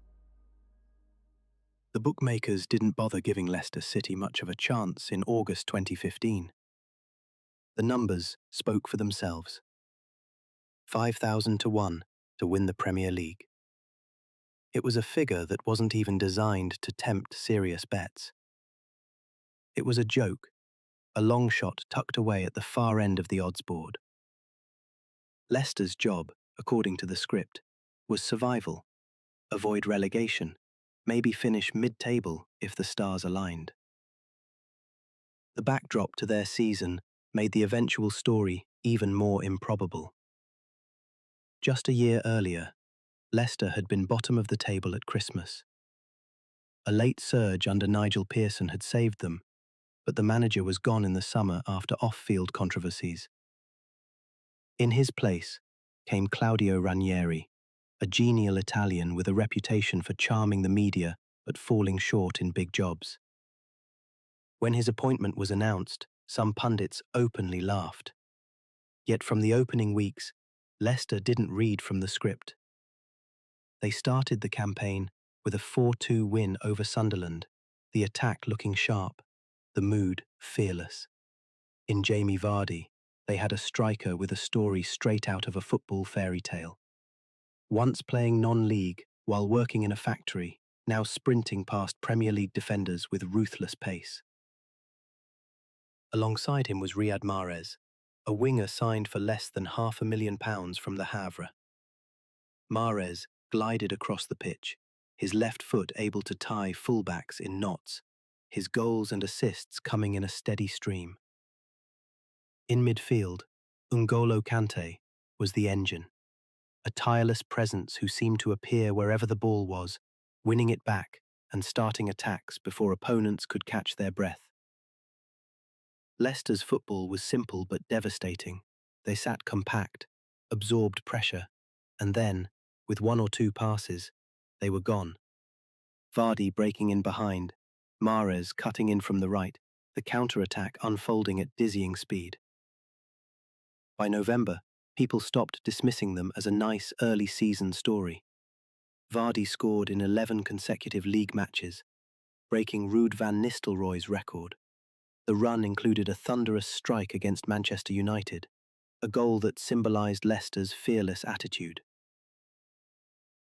The bookmakers didn't bother giving Leicester City much of a chance in August 2015. The numbers spoke for themselves. 5,000 to 1 to win the Premier League. It was a figure that wasn't even designed to tempt serious bets. It was a joke, a long shot tucked away at the far end of the odds board. Leicester's job, according to the script, was survival, avoid relegation, maybe finish mid-table if the stars aligned. The backdrop to their season made the eventual story even more improbable. Just a year earlier, Leicester had been bottom of the table at Christmas. A late surge under Nigel Pearson had saved them, but the manager was gone in the summer after off-field controversies. In his place came Claudio Ranieri, a genial Italian with a reputation for charming the media but falling short in big jobs. When his appointment was announced, some pundits openly laughed. Yet from the opening weeks, Leicester didn't read from the script. They started the campaign with a 4-2 win over Sunderland, the attack looking sharp, the mood fearless. In Jamie Vardy, they had a striker with a story straight out of a football fairy tale. Once playing non-league while working in a factory, now sprinting past Premier League defenders with ruthless pace. Alongside him was Riyad Mahrez, a winger signed for less than £500,000 from the Havre. Mahrez glided across the pitch, his left foot able to tie fullbacks in knots, his goals and assists coming in a steady stream. In midfield, N'Golo Kante was the engine, a tireless presence who seemed to appear wherever the ball was, winning it back and starting attacks before opponents could catch their breath. Leicester's football was simple but devastating. They sat compact, absorbed pressure, and then, with one or two passes, they were gone. Vardy breaking in behind, Mahrez cutting in from the right, the counter-attack unfolding at dizzying speed. By November, people stopped dismissing them as a nice early-season story. Vardy scored in 11 consecutive league matches, breaking Ruud van Nistelrooy's record. The run included a thunderous strike against Manchester United, a goal that symbolised Leicester's fearless attitude.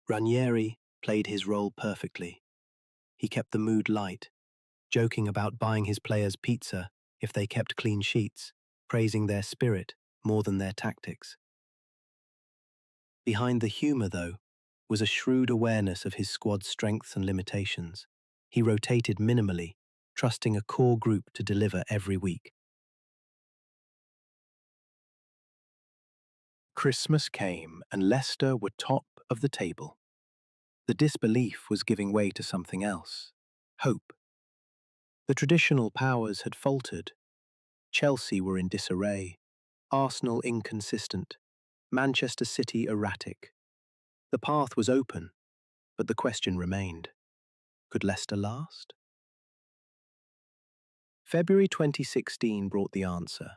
Ranieri played his role perfectly. He kept the mood light, joking about buying his players pizza if they kept clean sheets, praising their spirit more than their tactics. Behind the humour, though, was a shrewd awareness of his squad's strengths and limitations. He rotated minimally, trusting a core group to deliver every week. Christmas came and Leicester were top of the table. The disbelief was giving way to something else: hope. The traditional powers had faltered. Chelsea were in disarray, Arsenal inconsistent, Manchester City erratic. The path was open, but the question remained: could Leicester last? February 2016 brought the answer.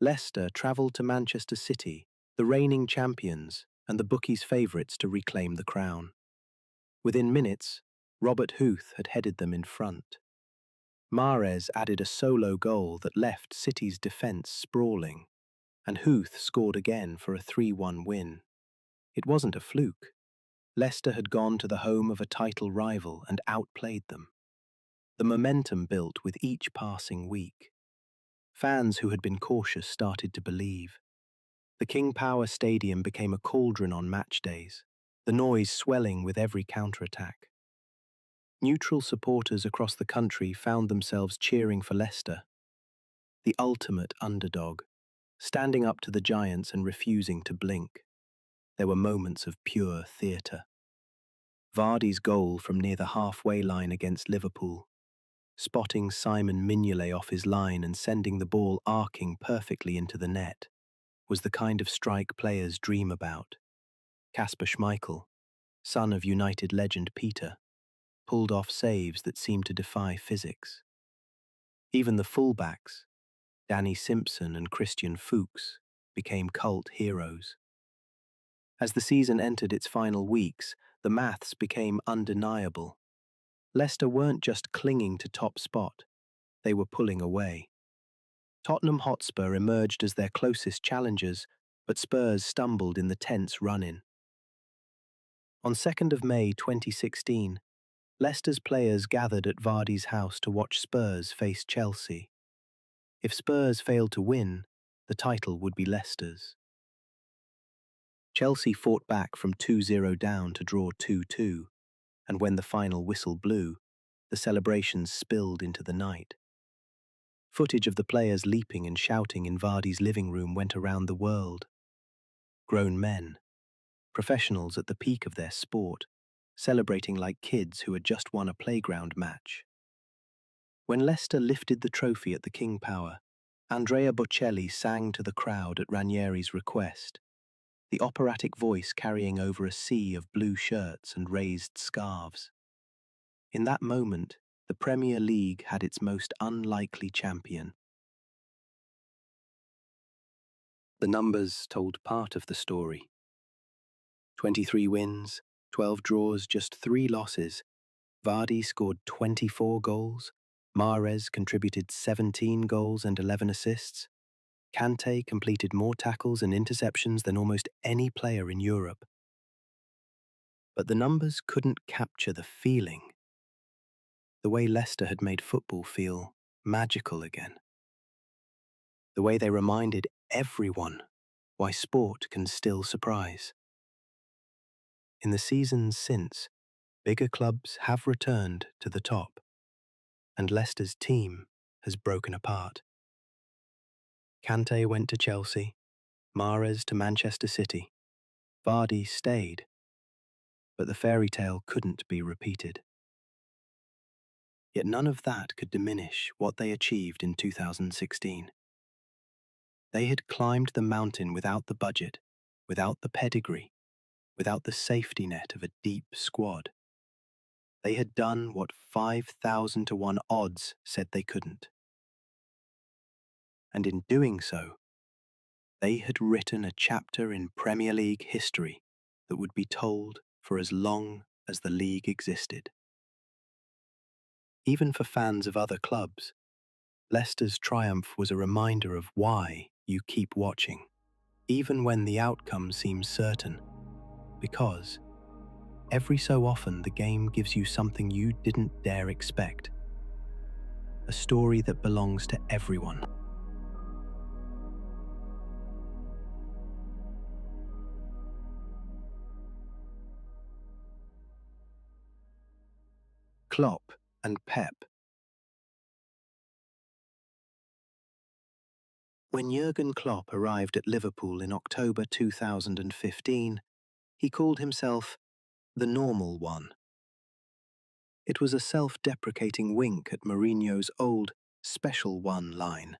Leicester travelled to Manchester City, the reigning champions and the bookies' favourites to reclaim the crown. Within minutes, Robert Huth had headed them in front. Mahrez added a solo goal that left City's defence sprawling, and Huth scored again for a 3-1 win. It wasn't a fluke. Leicester had gone to the home of a title rival and outplayed them. The momentum built with each passing week. Fans who had been cautious started to believe. The King Power Stadium became a cauldron on match days, the noise swelling with every counterattack. Neutral supporters across the country found themselves cheering for Leicester, the ultimate underdog, standing up to the giants and refusing to blink. There were moments of pure theatre. Vardy's goal from near the halfway line against Liverpool, spotting Simon Mignolet off his line and sending the ball arcing perfectly into the net, was the kind of strike players dream about. Kasper Schmeichel, son of United legend Peter, pulled off saves that seemed to defy physics. Even the fullbacks, Danny Simpson and Christian Fuchs, became cult heroes. As the season entered its final weeks, the maths became undeniable. Leicester weren't just clinging to top spot, they were pulling away. Tottenham Hotspur emerged as their closest challengers, but Spurs stumbled in the tense run-in. On 2nd of May 2016, Leicester's players gathered at Vardy's house to watch Spurs face Chelsea. If Spurs failed to win, the title would be Leicester's. Chelsea fought back from 2-0 down to draw 2-2, and when the final whistle blew, the celebrations spilled into the night. Footage of the players leaping and shouting in Vardy's living room went around the world. Grown men, professionals at the peak of their sport, celebrating like kids who had just won a playground match. When Leicester lifted the trophy at the King Power, Andrea Bocelli sang to the crowd at Ranieri's request, the operatic voice carrying over a sea of blue shirts and raised scarves. In that moment, the Premier League had its most unlikely champion. The numbers told part of the story. 23 wins, 12 draws, just 3 losses. Vardy scored 24 goals. Mahrez contributed 17 goals and 11 assists. Kante completed more tackles and interceptions than almost any player in Europe. But the numbers couldn't capture the feeling. The way Leicester had made football feel magical again. the way they reminded everyone why sport can still surprise. In the seasons since, bigger clubs have returned to the top, and Leicester's team has broken apart. Kante went to Chelsea, Mahrez to Manchester City, Vardy stayed, but the fairy tale couldn't be repeated. Yet none of that could diminish what they achieved in 2016. They had climbed the mountain without the budget, without the pedigree, without the safety net of a deep squad. They had done what 5,000 to 1 odds said they couldn't. And in doing so, they had written a chapter in Premier League history that would be told for as long as the league existed. Even for fans of other clubs, Leicester's triumph was a reminder of why you keep watching, even when the outcome seems certain, because every so often the game gives you something you didn't dare expect, a story that belongs to everyone. Klopp and Pep. When Jurgen Klopp arrived at Liverpool in October 2015, he called himself the normal one. It was a self-deprecating wink at Mourinho's old special one line,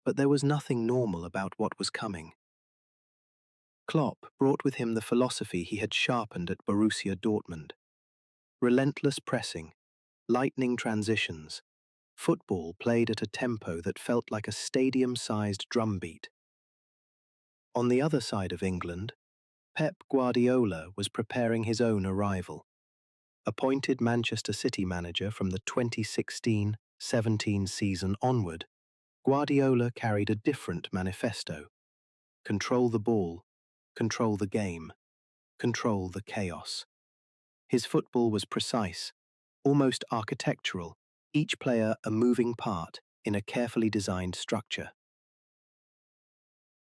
but there was nothing normal about what was coming. Klopp brought with him the philosophy he had sharpened at Borussia Dortmund: relentless pressing, lightning transitions, football played at a tempo that felt like a stadium-sized drumbeat. On the other side of England, Pep Guardiola was preparing his own arrival. Appointed Manchester City manager from the 2016-17 season onward, Guardiola carried a different manifesto: control the ball, control the game, control the chaos. His football was precise, almost architectural, each player a moving part in a carefully designed structure.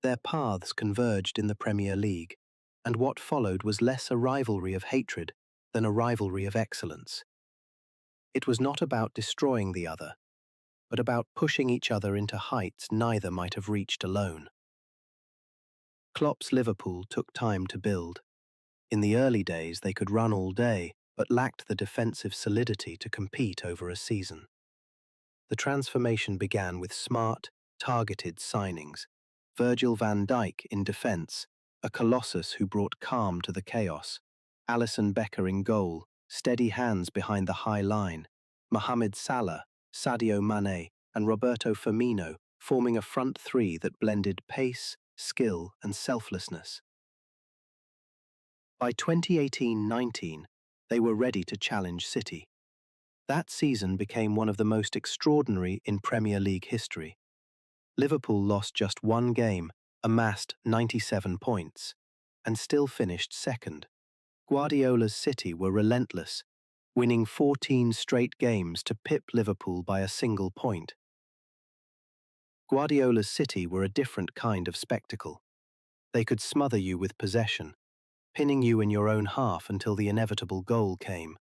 Their paths converged in the Premier League, and what followed was less a rivalry of hatred than a rivalry of excellence. It was not about destroying the other, but about pushing each other into heights neither might have reached alone. Klopp's Liverpool took time to build. In the early days they could run all day, but lacked the defensive solidity to compete over a season. The transformation began with smart, targeted signings. Virgil van Dijk in defence, a colossus who brought calm to the chaos. Alisson Becker in goal, steady hands behind the high line. Mohamed Salah, Sadio Mane, and Roberto Firmino forming a front three that blended pace, skill, and selflessness. By 2018-19, they were ready to challenge City. That season became one of the most extraordinary in Premier League history. Liverpool lost just one game, amassed 97 points, and still finished second. Guardiola's City were relentless, winning 14 straight games to pip Liverpool by a single point. Guardiola's City were a different kind of spectacle. They could smother you with possession, pinning you in your own half until the inevitable goal came.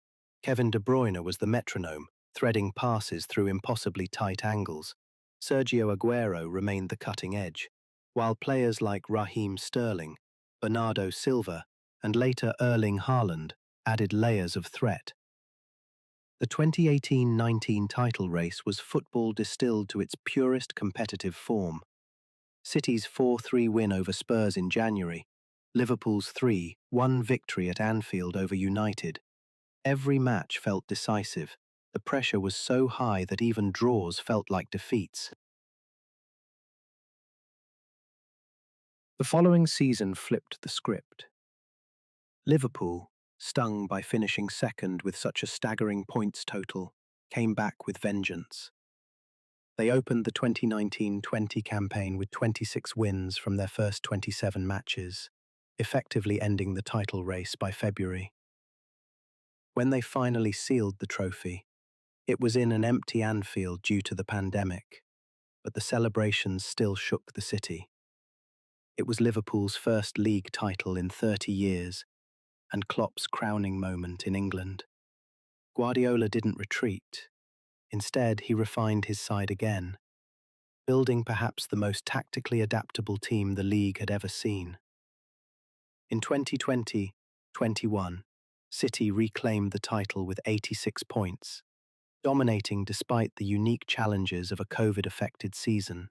Kevin De Bruyne was the metronome, threading passes through impossibly tight angles. Sergio Aguero remained the cutting edge, while players like Raheem Sterling, Bernardo Silva, and later Erling Haaland added layers of threat. The 2018-19 title race was football distilled to its purest competitive form. City's 4-3 win over Spurs in January, Liverpool's 3-1 victory at Anfield over United. Every match felt decisive. The pressure was so high that even draws felt like defeats. The following season flipped the script. Liverpool, stung by finishing second with such a staggering points total, came back with vengeance. They opened the 2019-20 campaign with 26 wins from their first 27 matches, effectively ending the title race by February. When they finally sealed the trophy, it was in an empty Anfield due to the pandemic, but the celebrations still shook the city. It was Liverpool's first league title in 30 years and Klopp's crowning moment in England. Guardiola didn't retreat. Instead, he refined his side again, building perhaps the most tactically adaptable team the league had ever seen. In 2020-21, City reclaimed the title with 86 points, dominating despite the unique challenges of a COVID-affected season.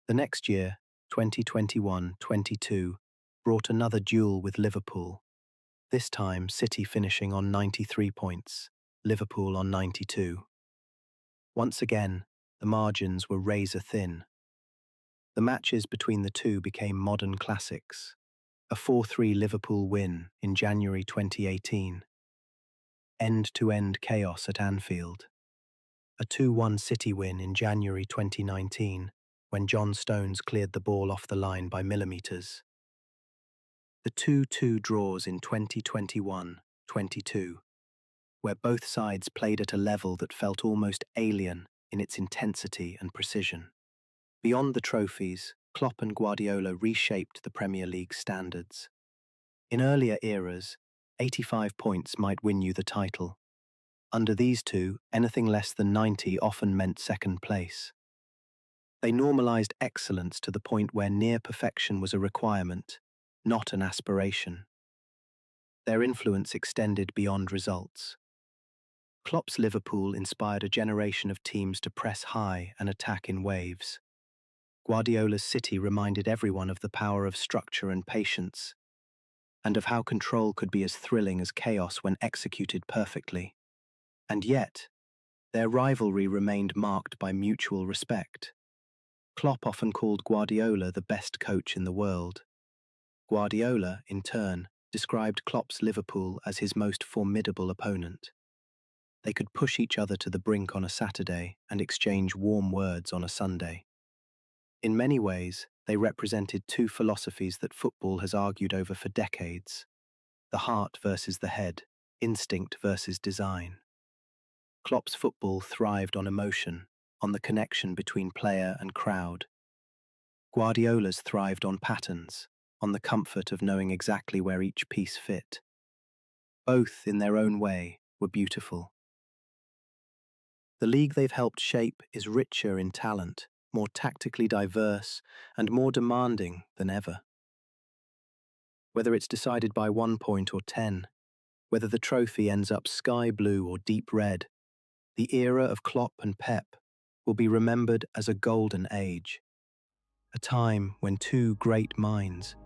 The next year, 2021-22, brought another duel with Liverpool, this time City finishing on 93 points, Liverpool on 92. Once again, the margins were razor-thin. The matches between the two became modern classics. A 4-3 Liverpool win in January 2018. End-to-end chaos at Anfield. A 2-1 City win in January 2019, when John Stones cleared the ball off the line by millimetres. The 2-2 draws in 2021-22, where both sides played at a level that felt almost alien in its intensity and precision. Beyond the trophies, Klopp and Guardiola reshaped the Premier League standards. In earlier eras, 85 points might win you the title. Under these two, anything less than 90 often meant second place. They normalised excellence to the point where near perfection was a requirement, not an aspiration. Their influence extended beyond results. Klopp's Liverpool inspired a generation of teams to press high and attack in waves. Guardiola's City reminded everyone of the power of structure and patience, and of how control could be as thrilling as chaos when executed perfectly. And yet, their rivalry remained marked by mutual respect. Klopp often called Guardiola the best coach in the world. Guardiola, in turn, described Klopp's Liverpool as his most formidable opponent. They could push each other to the brink on a Saturday and exchange warm words on a Sunday. In many ways, they represented two philosophies that football has argued over for decades: the heart versus the head, instinct versus design. Klopp's football thrived on emotion, on the connection between player and crowd. Guardiola's thrived on patterns, on the comfort of knowing exactly where each piece fit. Both, in their own way, were beautiful. The league they've helped shape is richer in talent, more tactically diverse, and more demanding than ever. Whether it's decided by 1 point or 10, whether the trophy ends up sky blue or deep red, the era of Klopp and Pep will be remembered as a golden age, a time when two great minds,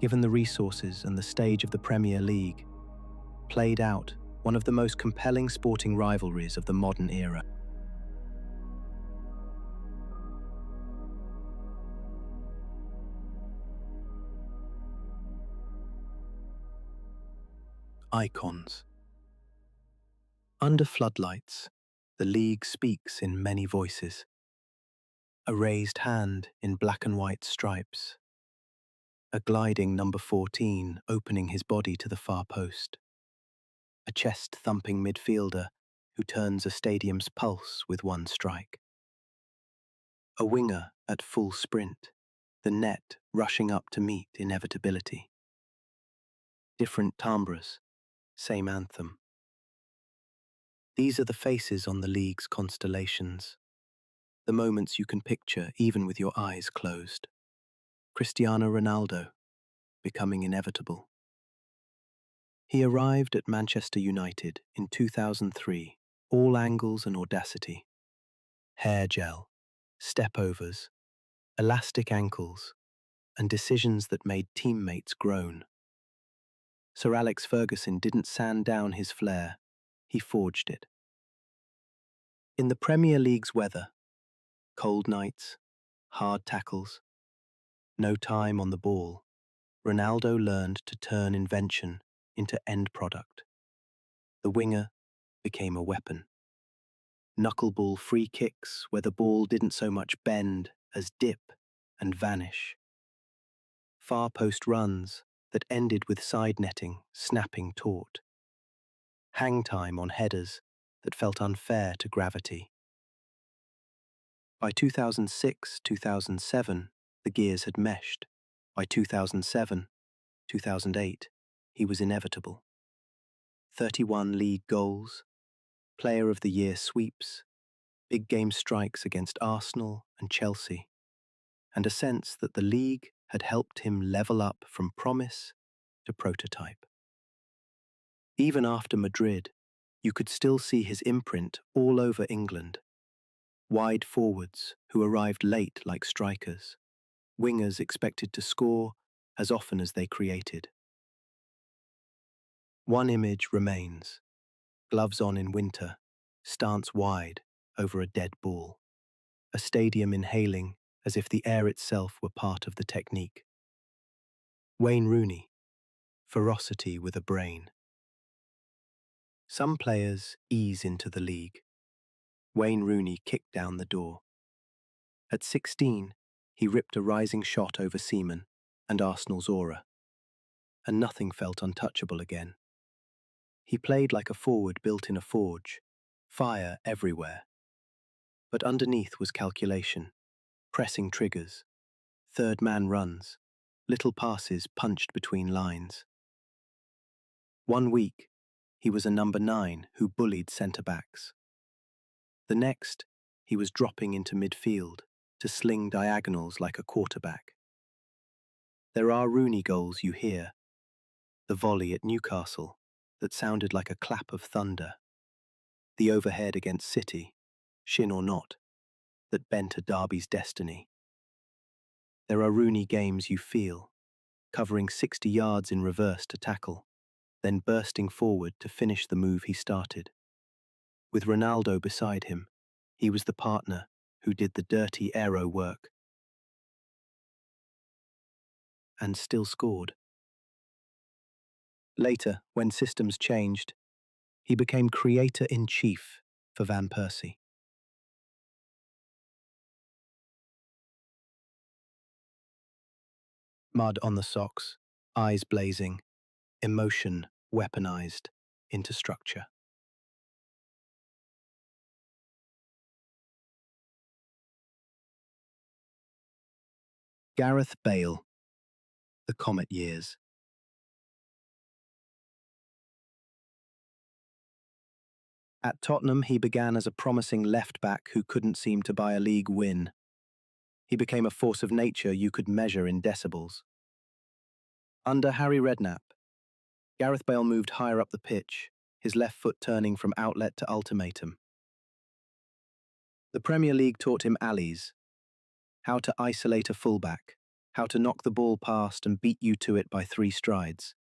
given the resources and the stage of the Premier League, played out one of the most compelling sporting rivalries of the modern era. Icons. Under floodlights, the league speaks in many voices. A raised hand in black and white stripes. A gliding number 14 opening his body to the far post. A chest-thumping midfielder who turns a stadium's pulse with one strike. A winger at full sprint, the net rushing up to meet inevitability. Different timbres, same anthem. These are the faces on the league's constellations, the moments you can picture even with your eyes closed. Cristiano Ronaldo, becoming inevitable. He arrived at Manchester United in 2003, all angles and audacity. Hair gel, step-overs, elastic ankles, and decisions that made teammates groan. Sir Alex Ferguson didn't sand down his flair, he forged it. In the Premier League's weather, cold nights, hard tackles, no time on the ball, Ronaldo learned to turn invention into end product. The winger became a weapon. Knuckleball free kicks where the ball didn't so much bend as dip and vanish. Far post runs that ended with side netting snapping taut. Hang time on headers that felt unfair to gravity. By 2006, 2007, the gears had meshed. By 2007, 2008, he was inevitable. 31 league goals, Player of the Year sweeps, big game strikes against Arsenal and Chelsea, and a sense that the league had helped him level up from promise to prototype. Even after Madrid, you could still see his imprint all over England. Wide forwards who arrived late like strikers, wingers expected to score as often as they created. One image remains, gloves on in winter, stance wide over a dead ball, a stadium inhaling as if the air itself were part of the technique. Wayne Rooney, ferocity with a brain. Some players ease into the league. Wayne Rooney kicked down the door. At 16, he ripped a rising shot over Seaman and Arsenal's aura, and nothing felt untouchable again. He played like a forward built in a forge, fire everywhere. But underneath was calculation, pressing triggers, third-man runs, little passes punched between lines. One week, he was a number 9 who bullied centre-backs. The next, he was dropping into midfield to sling diagonals like a quarterback. There are Rooney goals you hear, the volley at Newcastle that sounded like a clap of thunder, the overhead against City, shin or not, that bent a derby's destiny. There are Rooney games you feel, covering 60 yards in reverse to tackle, then bursting forward to finish the move he started. With Ronaldo beside him, he was the partner who did the dirty aero work and still scored. Later, when systems changed, he became creator-in-chief for Van Persie. Mud on the socks, eyes blazing, emotion weaponized into structure. Gareth Bale, the Comet Years. At Tottenham, he began as a promising left-back who couldn't seem to buy a league win. He became a force of nature you could measure in decibels. Under Harry Redknapp, Gareth Bale moved higher up the pitch, his left foot turning from outlet to ultimatum. The Premier League taught him alleys, how to isolate a fullback, how to knock the ball past and beat you to it by 3 strides.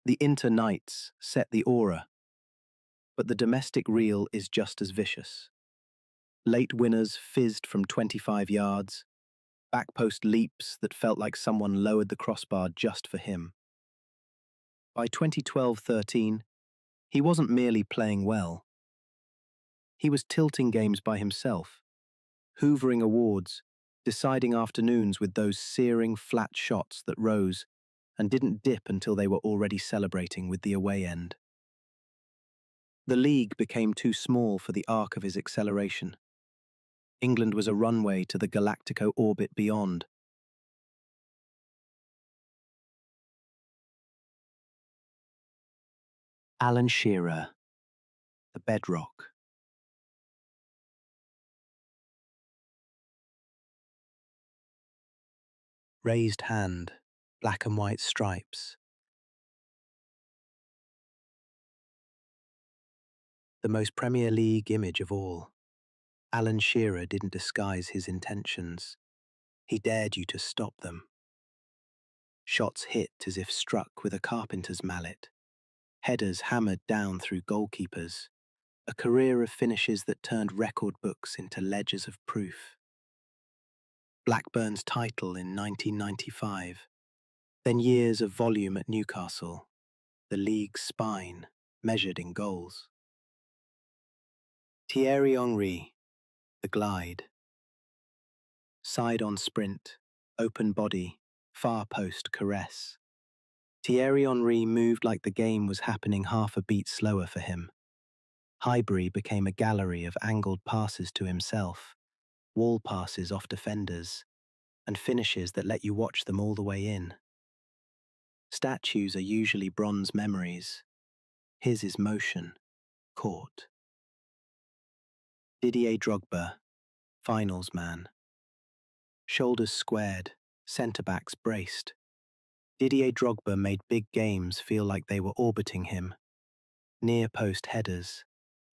The Inter Knights set the aura, but the domestic reel is just as vicious. Late winners fizzed from 25 yards, back-post leaps that felt like someone lowered the crossbar just for him. By 2012-13, he wasn't merely playing well. He was tilting games by himself, hoovering awards, deciding afternoons with those searing flat shots that rose and didn't dip until they were already celebrating with the away end. The league became too small for the arc of his acceleration. England was a runway to the Galactico orbit beyond. Alan Shearer, the bedrock. Raised hand, black and white stripes. The most Premier League image of all. Alan Shearer didn't disguise his intentions. He dared you to stop them. Shots hit as if struck with a carpenter's mallet. Headers hammered down through goalkeepers. A career of finishes that turned record books into ledgers of proof. Blackburn's title in 1995. Then years of volume at Newcastle. The league's spine, measured in goals. Thierry Henry, the glide. Side-on sprint, open body, far post caress. Thierry Henry moved like the game was happening half a beat slower for him. Highbury became a gallery of angled passes to himself, wall passes off defenders, and finishes that let you watch them all the way in. Statues are usually bronze memories. His is motion, caught. Didier Drogba, finals man. Shoulders squared, centre-backs braced. Didier Drogba made big games feel like they were orbiting him. Near-post headers,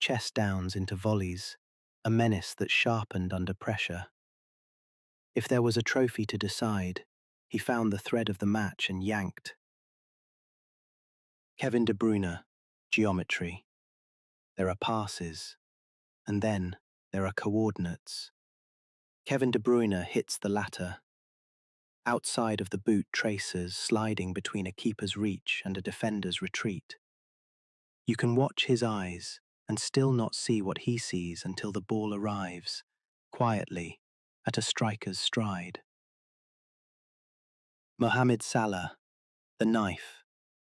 chest downs into volleys, a menace that sharpened under pressure. If there was a trophy to decide, he found the thread of the match and yanked. Kevin De Bruyne, geometry. There are passes, and then there are coordinates. Kevin De Bruyne hits the latter. Outside of the boot traces sliding between a keeper's reach and a defender's retreat. You can watch his eyes and still not see what he sees until the ball arrives, quietly, at a striker's stride. Mohamed Salah, the knife,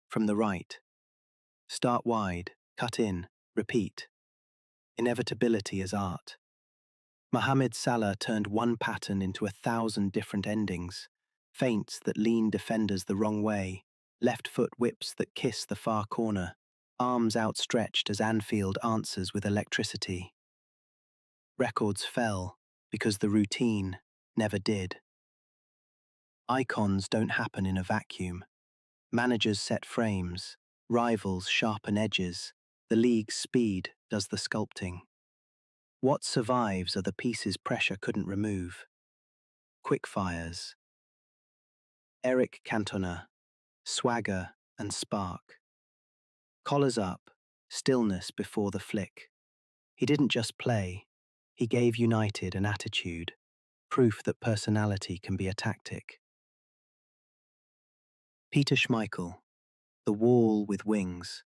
from the right. Start wide, cut in, repeat. Inevitability is art. Mohamed Salah turned one pattern into 1,000 different endings, feints that lean defenders the wrong way, left foot whips that kiss the far corner, arms outstretched as Anfield answers with electricity. Records fell because the routine never did. Icons don't happen in a vacuum. Managers set frames, rivals sharpen edges, the league's speed does the sculpting. What survives are the pieces pressure couldn't remove. Quickfires. Eric Cantona, swagger and spark. Collars up, stillness before the flick. He didn't just play, he gave United an attitude, proof that personality can be a tactic. Peter Schmeichel, the wall with wings.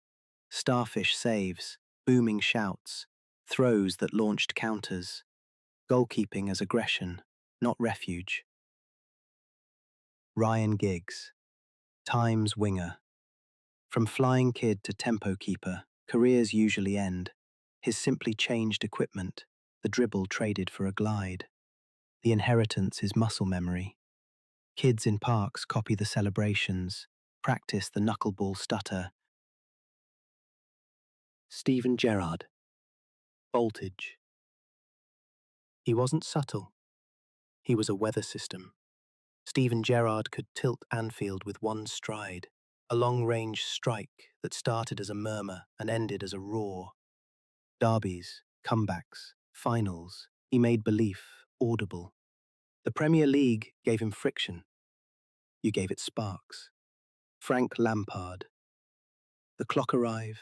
Starfish saves, booming shouts, throws that launched counters. Goalkeeping as aggression, not refuge. Ryan Giggs, Times winger. From flying kid to tempo keeper, careers usually end. His simply changed equipment, the dribble traded for a glide. The inheritance is muscle memory. Kids in parks copy the celebrations, practice the knuckleball stutter. Steven Gerrard, voltage. He wasn't subtle. He was a weather system. Steven Gerrard could tilt Anfield with one stride, a long-range strike that started as a murmur and ended as a roar. Derbies, comebacks, finals, he made belief audible. The Premier League gave him friction. You gave it sparks. Frank Lampard. The clock arrive.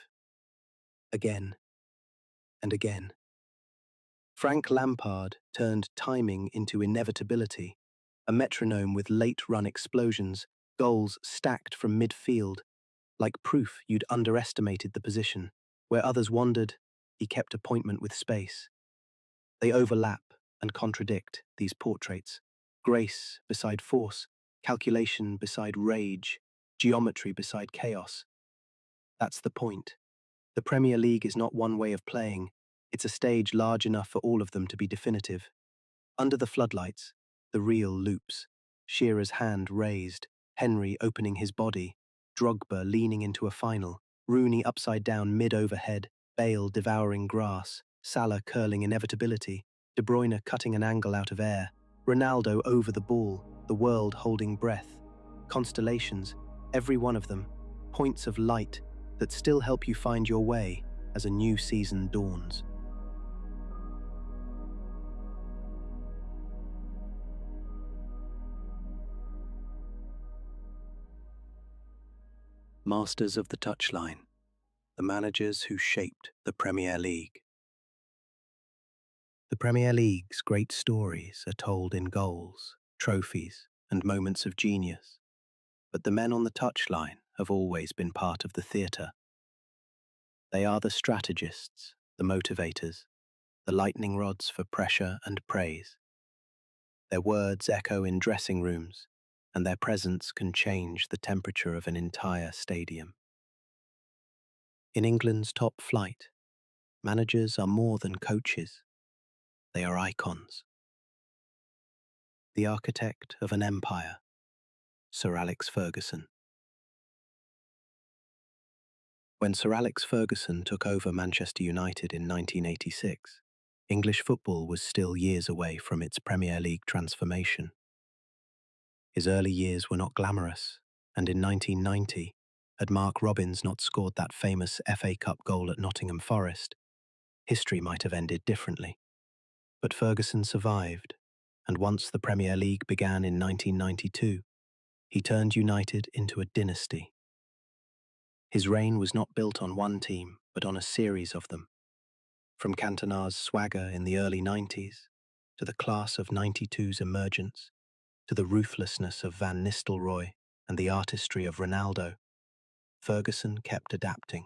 Again. And again. Frank Lampard turned timing into inevitability, a metronome with late-run explosions, goals stacked from midfield, like proof you'd underestimated the position. Where others wandered, he kept appointment with space. They overlap and contradict, these portraits. Grace beside force, calculation beside rage, geometry beside chaos. That's the point. The Premier League is not one way of playing, it's a stage large enough for all of them to be definitive. Under the floodlights, the reel loops. Shearer's hand raised, Henry opening his body, Drogba leaning into a final, Rooney upside down mid-overhead, Bale devouring grass, Salah curling inevitability, De Bruyne cutting an angle out of air, Ronaldo over the ball, the world holding breath. Constellations, every one of them, points of light that still help you find your way as a new season dawns. Masters of the touchline, the managers who shaped the Premier League. The Premier League's great stories are told in goals, trophies, and moments of genius, but the men on the touchline have always been part of the theatre. They are the strategists, the motivators, the lightning rods for pressure and praise. Their words echo in dressing rooms, and their presence can change the temperature of an entire stadium. In England's top flight, Managers are more than coaches, they are icons. The architect of an empire, Sir Alex Ferguson. When Sir Alex Ferguson took over Manchester United in 1986, English football was still years away from its Premier League transformation. His early years were not glamorous, and in 1990, had Mark Robins not scored that famous FA Cup goal at Nottingham Forest, history might have ended differently. But Ferguson survived, and once the Premier League began in 1992, he turned United into a dynasty. His reign was not built on one team, but on a series of them. From Cantona's swagger in the early 90s, to the class of 92's emergence, to the ruthlessness of Van Nistelrooy and the artistry of Ronaldo, Ferguson kept adapting.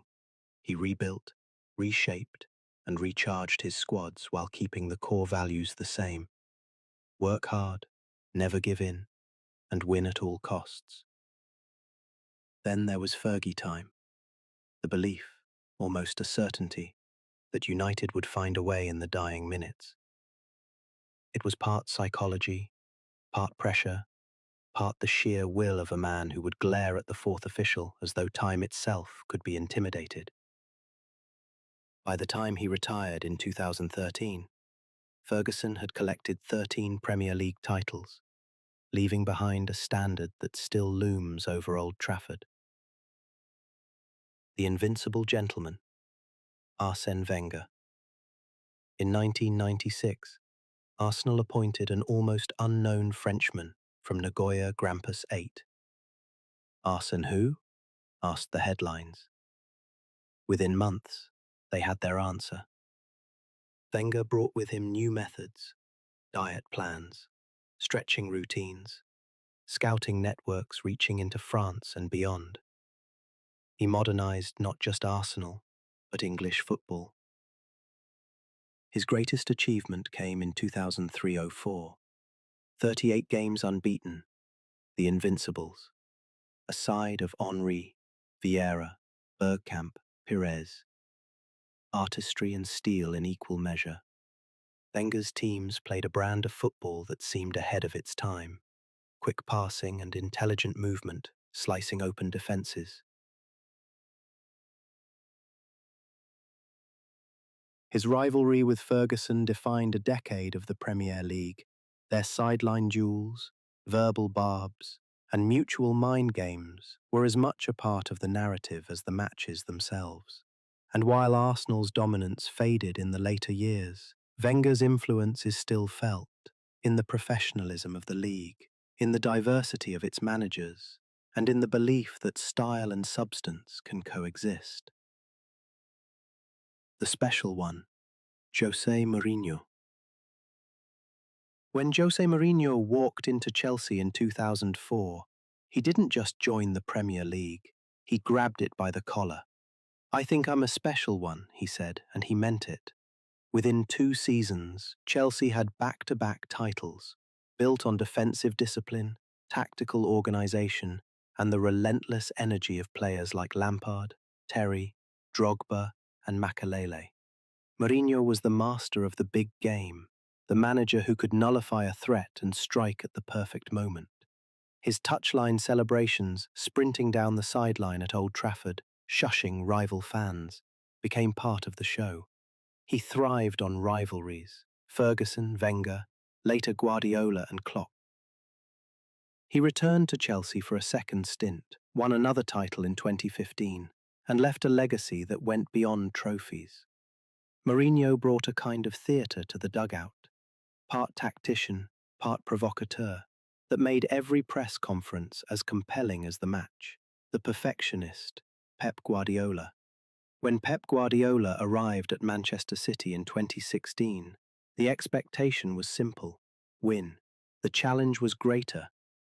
He rebuilt, reshaped, and recharged his squads while keeping the core values the same. Work hard, never give in, and win at all costs. Then there was Fergie time. The belief, almost a certainty, that United would find a way in the dying minutes. It was part psychology, part pressure, part the sheer will of a man who would glare at the fourth official as though time itself could be intimidated. By the time he retired in 2013, Ferguson had collected 13 Premier League titles, leaving behind a standard that still looms over Old Trafford. The Invincible gentleman, Arsène Wenger. In 1996, Arsenal appointed an almost unknown Frenchman from Nagoya Grampus 8. Arsène who? Asked the headlines. Within months, they had their answer. Wenger brought with him new methods, diet plans, stretching routines, scouting networks reaching into France and beyond. He modernized not just Arsenal, but English football. His greatest achievement came in 2003-04. 38 games unbeaten, the Invincibles, a side of Henry, Vieira, Bergkamp, Pires. Artistry and steel in equal measure. Wenger's teams played a brand of football that seemed ahead of its time. Quick passing and intelligent movement, slicing open defences. His rivalry with Ferguson defined a decade of the Premier League. Their sideline duels, verbal barbs, and mutual mind games were as much a part of the narrative as the matches themselves. And while Arsenal's dominance faded in the later years, Wenger's influence is still felt in the professionalism of the league, in the diversity of its managers, and in the belief that style and substance can coexist. The special one, José Mourinho. When José Mourinho walked into Chelsea in 2004, he didn't just join the Premier League, he grabbed it by the collar. "I think I'm a special one," he said, and he meant it. Within 2 seasons, Chelsea had back-to-back titles, built on defensive discipline, tactical organisation, and the relentless energy of players like Lampard, Terry, Drogba, and Makelele. Mourinho was the master of the big game, the manager who could nullify a threat and strike at the perfect moment. His touchline celebrations, sprinting down the sideline at Old Trafford, shushing rival fans, became part of the show. He thrived on rivalries, Ferguson, Wenger, later Guardiola and Klopp. He returned to Chelsea for a second stint, won another title in 2015, and left a legacy that went beyond trophies. Mourinho brought a kind of theatre to the dugout, part tactician, part provocateur, that made every press conference as compelling as the match. The perfectionist, Pep Guardiola. When Pep Guardiola arrived at Manchester City in 2016, the expectation was simple: win. The challenge was greater: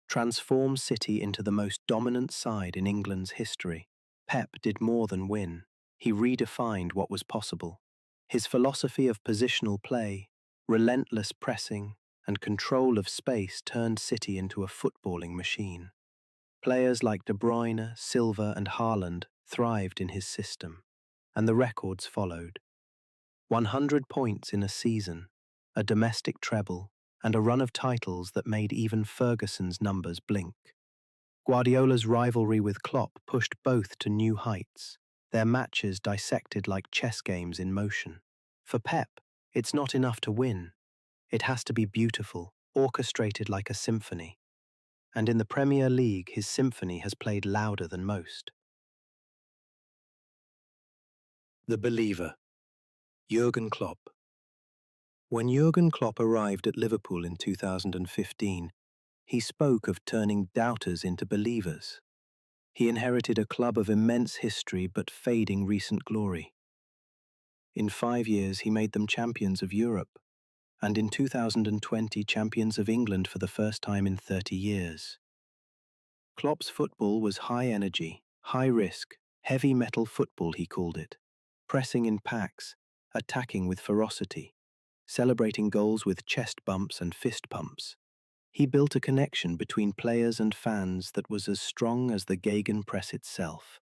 transform City into the most dominant side in England's history. Pep did more than win. He redefined what was possible. His philosophy of positional play, relentless pressing, and control of space turned City into a footballing machine. Players like De Bruyne, Silva, and Haaland thrived in his system, and the records followed. 100 points in a season, a domestic treble, and a run of titles that made even Ferguson's numbers blink. Guardiola's rivalry with Klopp pushed both to new heights, their matches dissected like chess games in motion. For Pep, it's not enough to win. It has to be beautiful, orchestrated like a symphony. And in the Premier League, his symphony has played louder than most. The Believer, Jurgen Klopp. When Jurgen Klopp arrived at Liverpool in 2015, he spoke of turning doubters into believers. He inherited a club of immense history but fading recent glory. In 5 years, he made them champions of Europe, and in 2020, champions of England for the first time in 30 years. Klopp's football was high energy, high risk, heavy metal football, he called it, pressing in packs, attacking with ferocity, celebrating goals with chest bumps and fist pumps. He built a connection between players and fans that was as strong as the Gegenpress itself.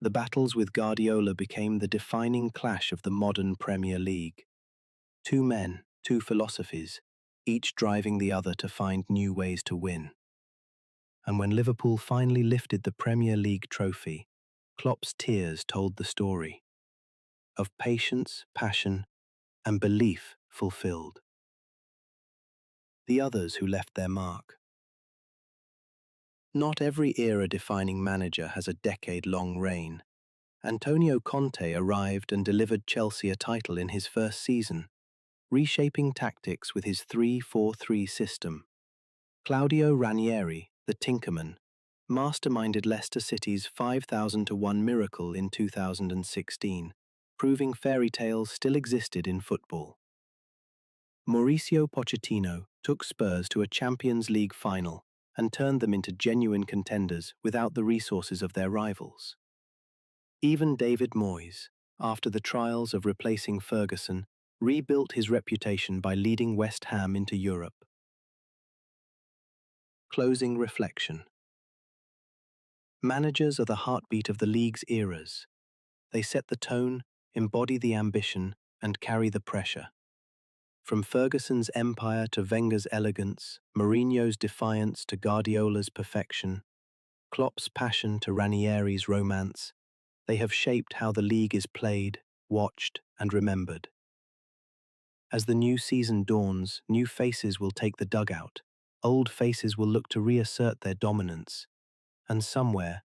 The battles with Guardiola became the defining clash of the modern Premier League. Two men, two philosophies, each driving the other to find new ways to win. And when Liverpool finally lifted the Premier League trophy, Klopp's tears told the story of patience, passion, and belief fulfilled. The others who left their mark. Not every era-defining manager has a decade-long reign. Antonio Conte arrived and delivered Chelsea a title in his first season, reshaping tactics with his 3-4-3 system. Claudio Ranieri, the Tinkerman, masterminded Leicester City's 5,000-1 miracle in 2016, proving fairy tales still existed in football. Mauricio Pochettino took Spurs to a Champions League final and turned them into genuine contenders without the resources of their rivals. Even David Moyes, after the trials of replacing Ferguson, rebuilt his reputation by leading West Ham into Europe. Closing reflection. Managers are the heartbeat of the league's eras. They set the tone, embody the ambition, and carry the pressure. From Ferguson's empire to Wenger's elegance, Mourinho's defiance to Guardiola's perfection, Klopp's passion to Ranieri's romance, they have shaped how the league is played, watched, and remembered. As the new season dawns, new faces will take the dugout, old faces will look to reassert their dominance, and somewhere,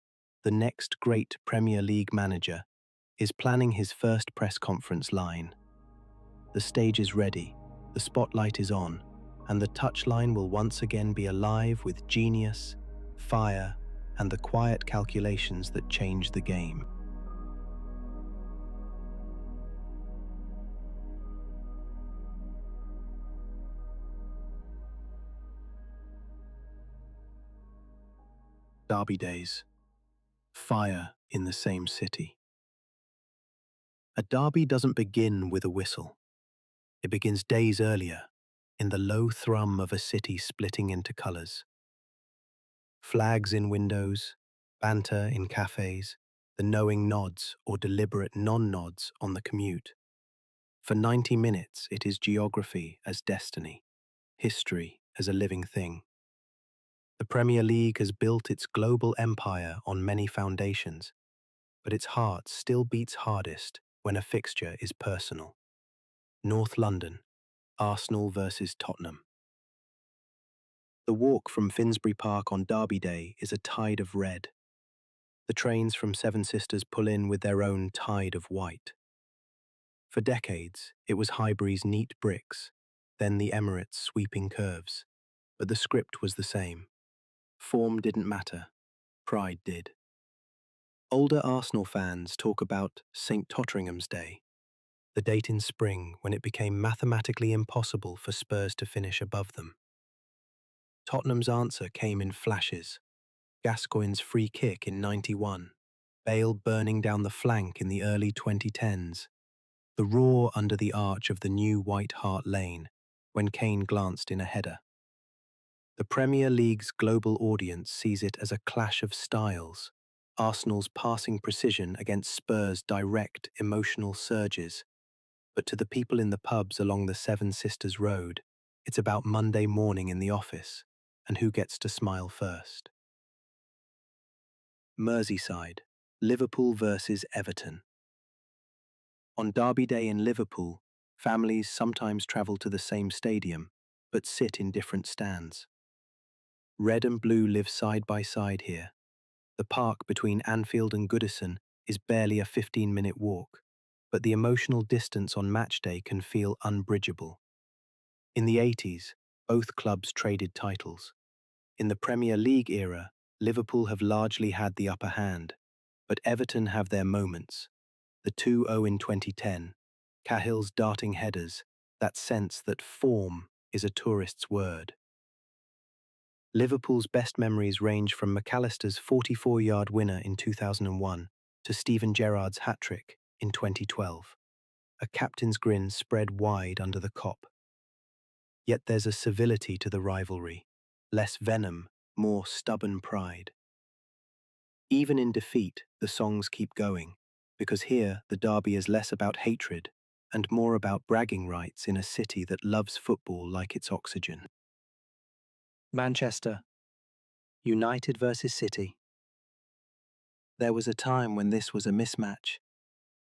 the next great Premier League manager is planning his first press conference line. The stage is ready, the spotlight is on, and the touchline will once again be alive with genius, fire, and the quiet calculations that change the game. Derby days. Fire in the same city. A derby doesn't begin with a whistle. It begins days earlier, in the low thrum of a city splitting into colours. Flags in windows, banter in cafes, the knowing nods or deliberate non-nods on the commute. For 90 minutes, it is geography as destiny, history as a living thing. The Premier League has built its global empire on many foundations, but its heart still beats hardest when a fixture is personal. North London, Arsenal versus Tottenham. The walk from Finsbury Park on Derby Day is a tide of red. The trains from Seven Sisters pull in with their own tide of white. For decades, it was Highbury's neat bricks, then the Emirates' sweeping curves. But the script was the same. Form didn't matter, pride did. Older Arsenal fans talk about St. Totteringham's Day, the date in spring when it became mathematically impossible for Spurs to finish above them. Tottenham's answer came in flashes. Gascoigne's free kick in '91, Bale burning down the flank in the early 2010s, the roar under the arch of the new White Hart Lane when Kane glanced in a header. The Premier League's global audience sees it as a clash of styles, Arsenal's passing precision against Spurs' direct, emotional surges. But to the people in the pubs along the Seven Sisters Road, it's about Monday morning in the office and who gets to smile first. Merseyside, Liverpool versus Everton. On Derby Day in Liverpool, families sometimes travel to the same stadium, but sit in different stands. Red and blue live side by side here. The park between Anfield and Goodison is barely a 15-minute walk, but the emotional distance on match day can feel unbridgeable. In the 80s, both clubs traded titles. In the Premier League era, Liverpool have largely had the upper hand, but Everton have their moments. The 2-0 in 2010, Cahill's darting headers, that sense that form is a tourist's word. Liverpool's best memories range from McAllister's 44-yard winner in 2001 to Steven Gerrard's hat-trick in 2012, a captain's grin spread wide under the Kop. Yet there's a civility to the rivalry, less venom, more stubborn pride. Even in defeat, the songs keep going, because here the derby is less about hatred and more about bragging rights in a city that loves football like its oxygen. Manchester, United versus City. There was a time when this was a mismatch.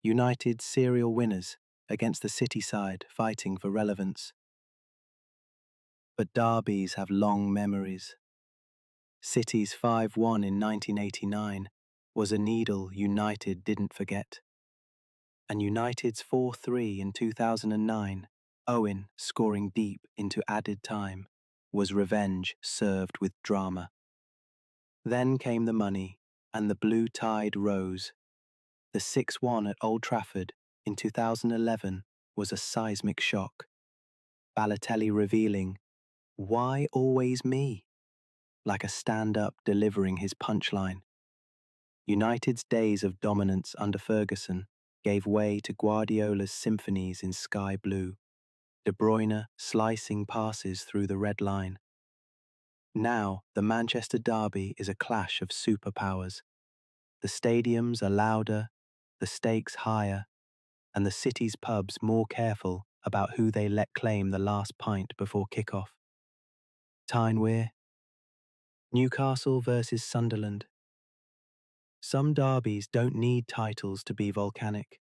United serial winners against the City side fighting for relevance. But derbies have long memories. City's 5-1 in 1989 was a needle United didn't forget. And United's 4-3 in 2009, Owen scoring deep into added time, was revenge served with drama. Then came the money, and the blue tide rose. The 6-1 at Old Trafford in 2011 was a seismic shock. Balotelli revealing, "Why always me?" like a stand-up delivering his punchline. United's days of dominance under Ferguson gave way to Guardiola's symphonies in sky blue, De Bruyne slicing passes through the red line. Now, the Manchester derby is a clash of superpowers. The stadiums are louder, the stakes higher, and the city's pubs more careful about who they let claim the last pint before kick-off. Tyne Wear, Newcastle versus Sunderland. Some derbies don't need titles to be volcanic.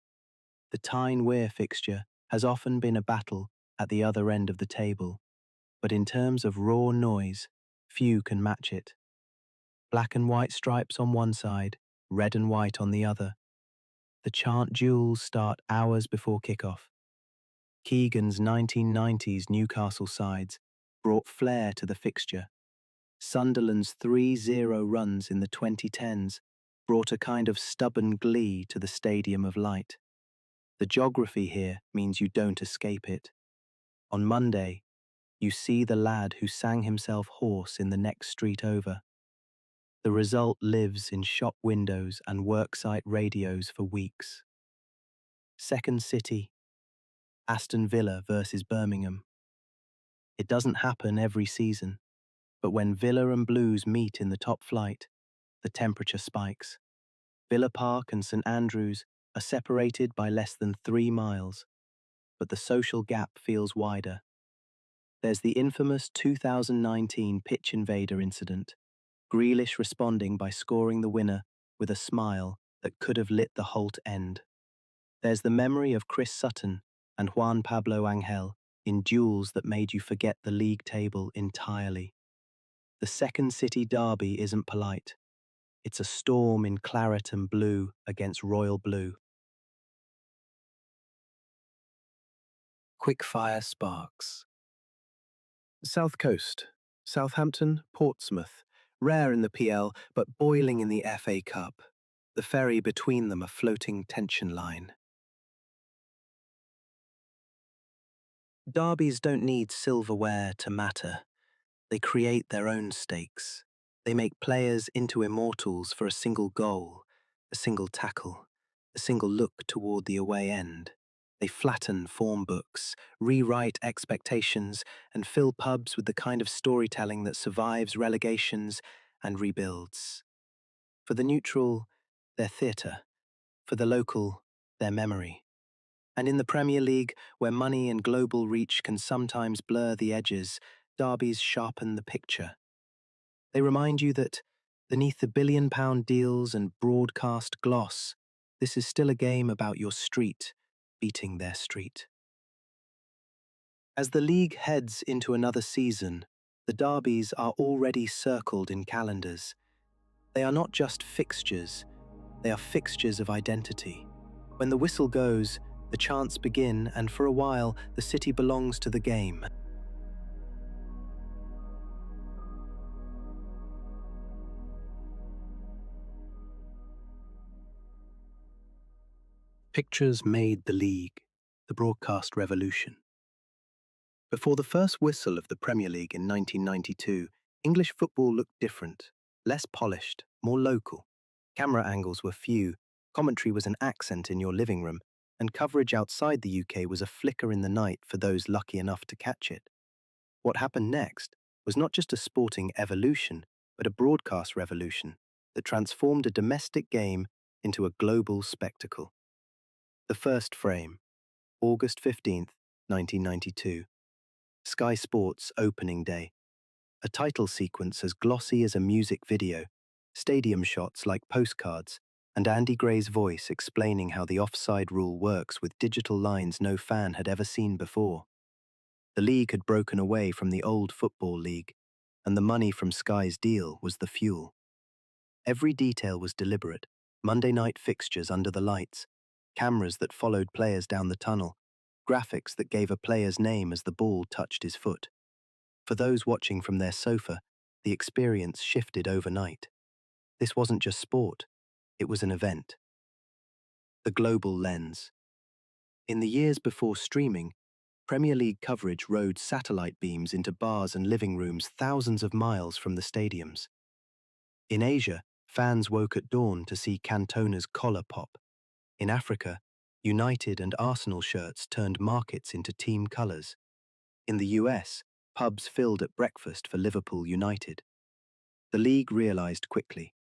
The Tyne Wear fixture has often been a battle at the other end of the table, but in terms of raw noise, few can match it. Black and white stripes on one side, red and white on the other. The chant duels start hours before kickoff. Keegan's 1990s Newcastle sides brought flair to the fixture. Sunderland's 3-0 runs in the 2010s brought a kind of stubborn glee to the Stadium of Light. The geography here means you don't escape it. On Monday, you see the lad who sang himself hoarse in the next street over. The result lives in shop windows and worksite radios for weeks. Second City, Aston Villa versus Birmingham. It doesn't happen every season, but when Villa and Blues meet in the top flight, the temperature spikes. Villa Park and St Andrews are separated by less than 3 miles, but the social gap feels wider. There's the infamous 2019 pitch invader incident, Grealish responding by scoring the winner with a smile that could have lit the Holt end. There's the memory of Chris Sutton and Juan Pablo Angel in duels that made you forget the league table entirely. The Second City derby isn't polite. It's a storm in claret and blue against royal blue. Quickfire sparks. South Coast, Southampton, Portsmouth, rare in the PL but boiling in the FA Cup. The ferry between them a floating tension line. Derbies don't need silverware to matter. They create their own stakes. They make players into immortals for a single goal, a single tackle, a single look toward the away end. They flatten form books, rewrite expectations, and fill pubs with the kind of storytelling that survives relegations and rebuilds. For the neutral, they're theatre. For the local, they're memory. And in the Premier League, where money and global reach can sometimes blur the edges, derbies sharpen the picture. They remind you that, beneath the billion-pound deals and broadcast gloss, this is still a game about your street beating their street. As the league heads into another season, the derbies are already circled in calendars. They are not just fixtures, they are fixtures of identity. When the whistle goes, the chants begin, and for a while, the city belongs to the game. Pictures made the league, the broadcast revolution. Before the first whistle of the Premier League in 1992, English football looked different, less polished, more local. Camera angles were few, commentary was an accent in your living room, and coverage outside the UK was a flicker in the night for those lucky enough to catch it. What happened next was not just a sporting evolution, but a broadcast revolution that transformed a domestic game into a global spectacle. The first frame, August 15th, 1992. Sky Sports opening day. A title sequence as glossy as a music video, stadium shots like postcards, and Andy Gray's voice explaining how the offside rule works with digital lines no fan had ever seen before. The league had broken away from the old Football League, and the money from Sky's deal was the fuel. Every detail was deliberate: Monday night fixtures under the lights, cameras that followed players down the tunnel, graphics that gave a player's name as the ball touched his foot. For those watching from their sofa, the experience shifted overnight. This wasn't just sport, it was an event. The global lens. In the years before streaming, Premier League coverage rode satellite beams into bars and living rooms thousands of miles from the stadiums. In Asia, fans woke at dawn to see Cantona's collar pop. In Africa, United and Arsenal shirts turned markets into team colours. In the US, pubs filled at breakfast for Liverpool United. The league realised quickly.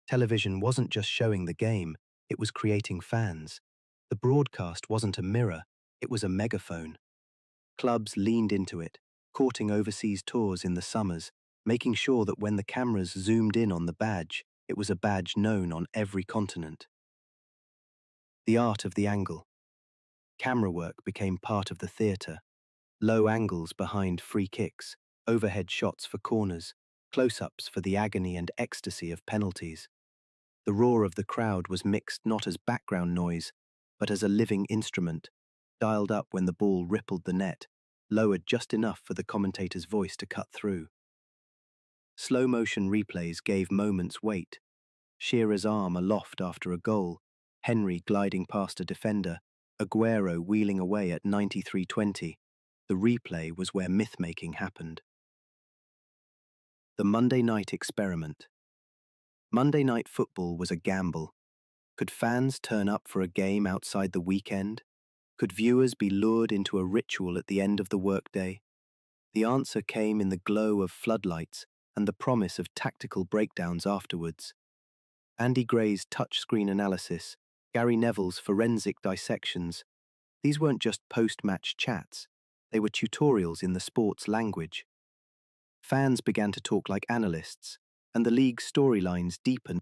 Television wasn't just showing the game, it was creating fans. The broadcast wasn't a mirror, it was a megaphone. Clubs leaned into it, courting overseas tours in the summers, making sure that when the cameras zoomed in on the badge, it was a badge known on every continent. The art of the angle. Camera work became part of the theatre. Low angles behind free kicks, overhead shots for corners, close-ups for the agony and ecstasy of penalties. The roar of the crowd was mixed not as background noise, but as a living instrument, dialed up when the ball rippled the net, lowered just enough for the commentator's voice to cut through. Slow-motion replays gave moments weight. Shearer's arm aloft after a goal, Henry gliding past a defender, Aguero wheeling away at 93-20. The replay was where myth-making happened. The Monday night experiment. Monday night football was a gamble. Could fans turn up for a game outside the weekend? Could viewers be lured into a ritual at the end of the workday? The answer came in the glow of floodlights and the promise of tactical breakdowns afterwards. Andy Gray's touchscreen analysis, Gary Neville's forensic dissections, these weren't just post-match chats, they were tutorials in the sport's language. Fans began to talk like analysts, and the league's storylines deepened.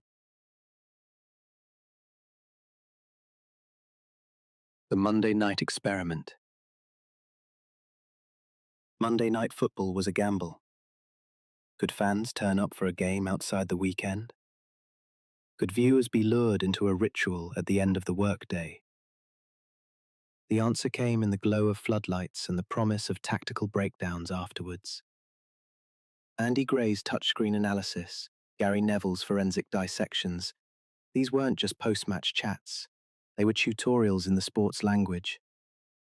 The Monday night experiment. Monday night football was a gamble. Could fans turn up for a game outside the weekend? Could viewers be lured into a ritual at the end of the workday? The answer came in the glow of floodlights and the promise of tactical breakdowns afterwards. Andy Gray's touchscreen analysis, Gary Neville's forensic dissections, these weren't just post-match chats. They were tutorials in the sport's language.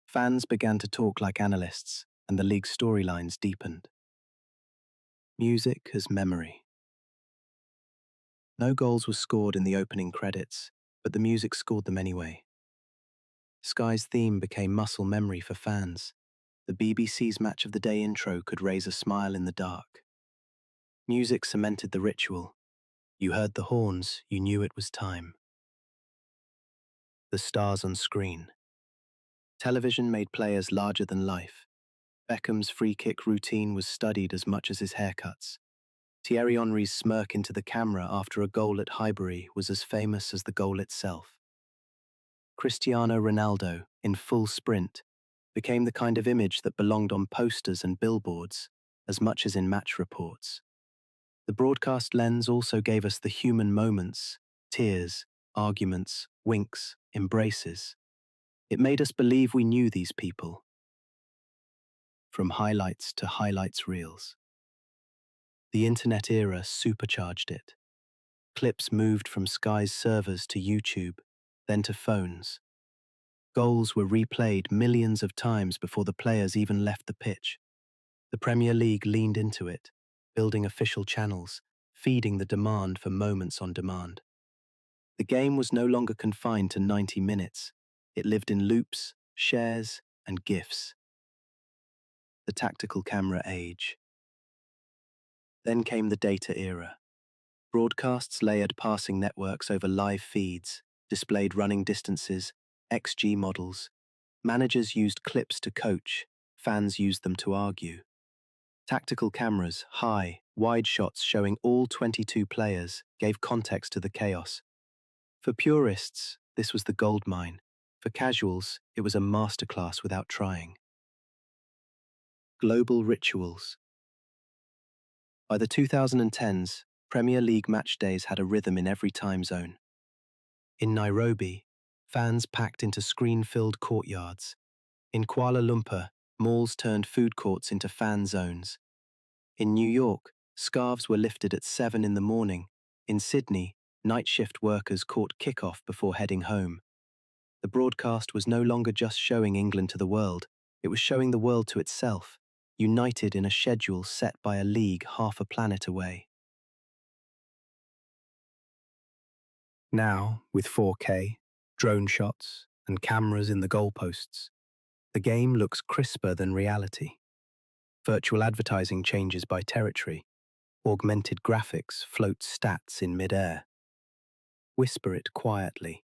Fans began to talk like analysts, and the league's storylines deepened. Music as memory. No goals were scored in the opening credits, but the music scored them anyway. Sky's theme became muscle memory for fans. The BBC's Match of the Day intro could raise a smile in the dark. Music cemented the ritual. You heard the horns, you knew it was time. The stars on screen. Television made players larger than life. Beckham's free kick routine was studied as much as his haircuts. Thierry Henry's smirk into the camera after a goal at Highbury was as famous as the goal itself. Cristiano Ronaldo, in full sprint, became the kind of image that belonged on posters and billboards, as much as in match reports. The broadcast lens also gave us the human moments, tears, arguments, winks, embraces. It made us believe we knew these people. From highlights to highlights reels. The internet era supercharged it. Clips moved from Sky's servers to YouTube, then to phones. Goals were replayed millions of times before the players even left the pitch. The Premier League leaned into it, building official channels, feeding the demand for moments on demand. The game was no longer confined to 90 minutes. It lived in loops, shares, and GIFs. The tactical camera age. Then came the data era. Broadcasts layered passing networks over live feeds, displayed running distances, XG models. Managers used clips to coach, fans used them to argue. Tactical cameras, high, wide shots showing all 22 players, gave context to the chaos. For purists, this was the goldmine. For casuals, it was a masterclass without trying. Global rituals. By the 2010s, Premier League match days had a rhythm in every time zone. In Nairobi, fans packed into screen-filled courtyards. In Kuala Lumpur, malls turned food courts into fan zones. In New York, scarves were lifted at 7 in the morning. In Sydney, night shift workers caught kickoff before heading home. The broadcast was no longer just showing England to the world, it was showing the world to itself, united in a schedule set by a league half a planet away. Now, with 4K, drone shots, and cameras in the goalposts, the game looks crisper than reality. Virtual advertising changes by territory. Augmented graphics float stats in mid-air. Whisper it quietly.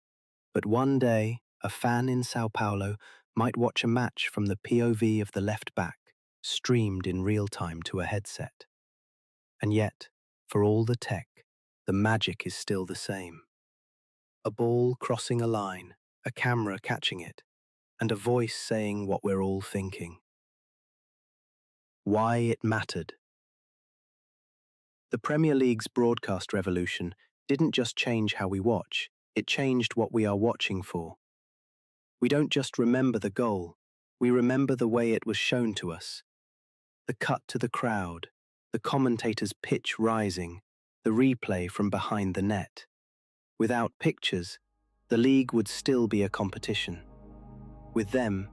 But one day, a fan in Sao Paulo might watch a match from the POV of the left back, streamed in real time to a headset. And yet, for all the tech, the magic is still the same. A ball crossing a line, a camera catching it, and a voice saying what we're all thinking. Why it mattered. The Premier League's broadcast revolution didn't just change how we watch, it changed what we are watching for. We don't just remember the goal, we remember the way it was shown to us. The cut to the crowd, the commentator's pitch rising, the replay from behind the net. Without pictures, the league would still be a competition. With them,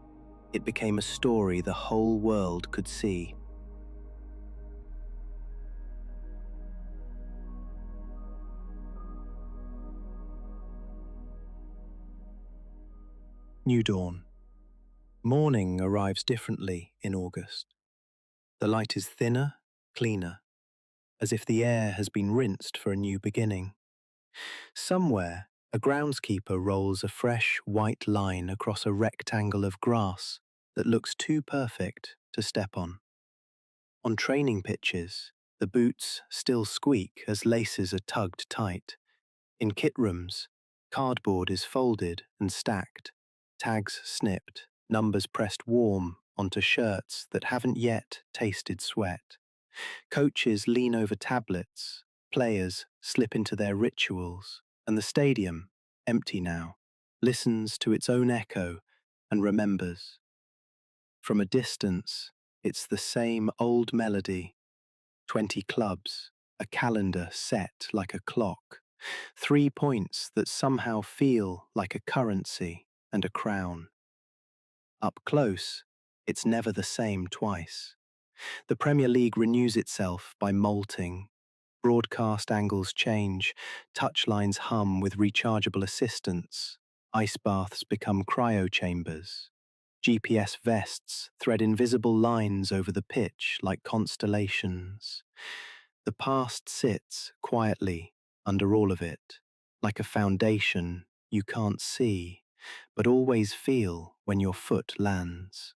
it became a story the whole world could see. New dawn. Morning arrives differently in August. The light is thinner, cleaner, as if the air has been rinsed for a new beginning. Somewhere, a groundskeeper rolls a fresh white line across a rectangle of grass that looks too perfect to step on. On training pitches, the boots still squeak as laces are tugged tight. In kit rooms, cardboard is folded and stacked, tags snipped, numbers pressed warm onto shirts that haven't yet tasted sweat. Coaches lean over tablets, players slip into their rituals, and the stadium, empty now, listens to its own echo and remembers. From a distance, it's the same old melody. 20 clubs, a calendar set like a clock, 3 points that somehow feel like a currency and a crown. Up close, it's never the same twice. The Premier League renews itself by molting. Broadcast angles change, touchlines hum with rechargeable assistants, ice baths become cryo chambers. GPS vests thread invisible lines over the pitch like constellations. The past sits quietly under all of it, like a foundation you can't see, but always feel when your foot lands.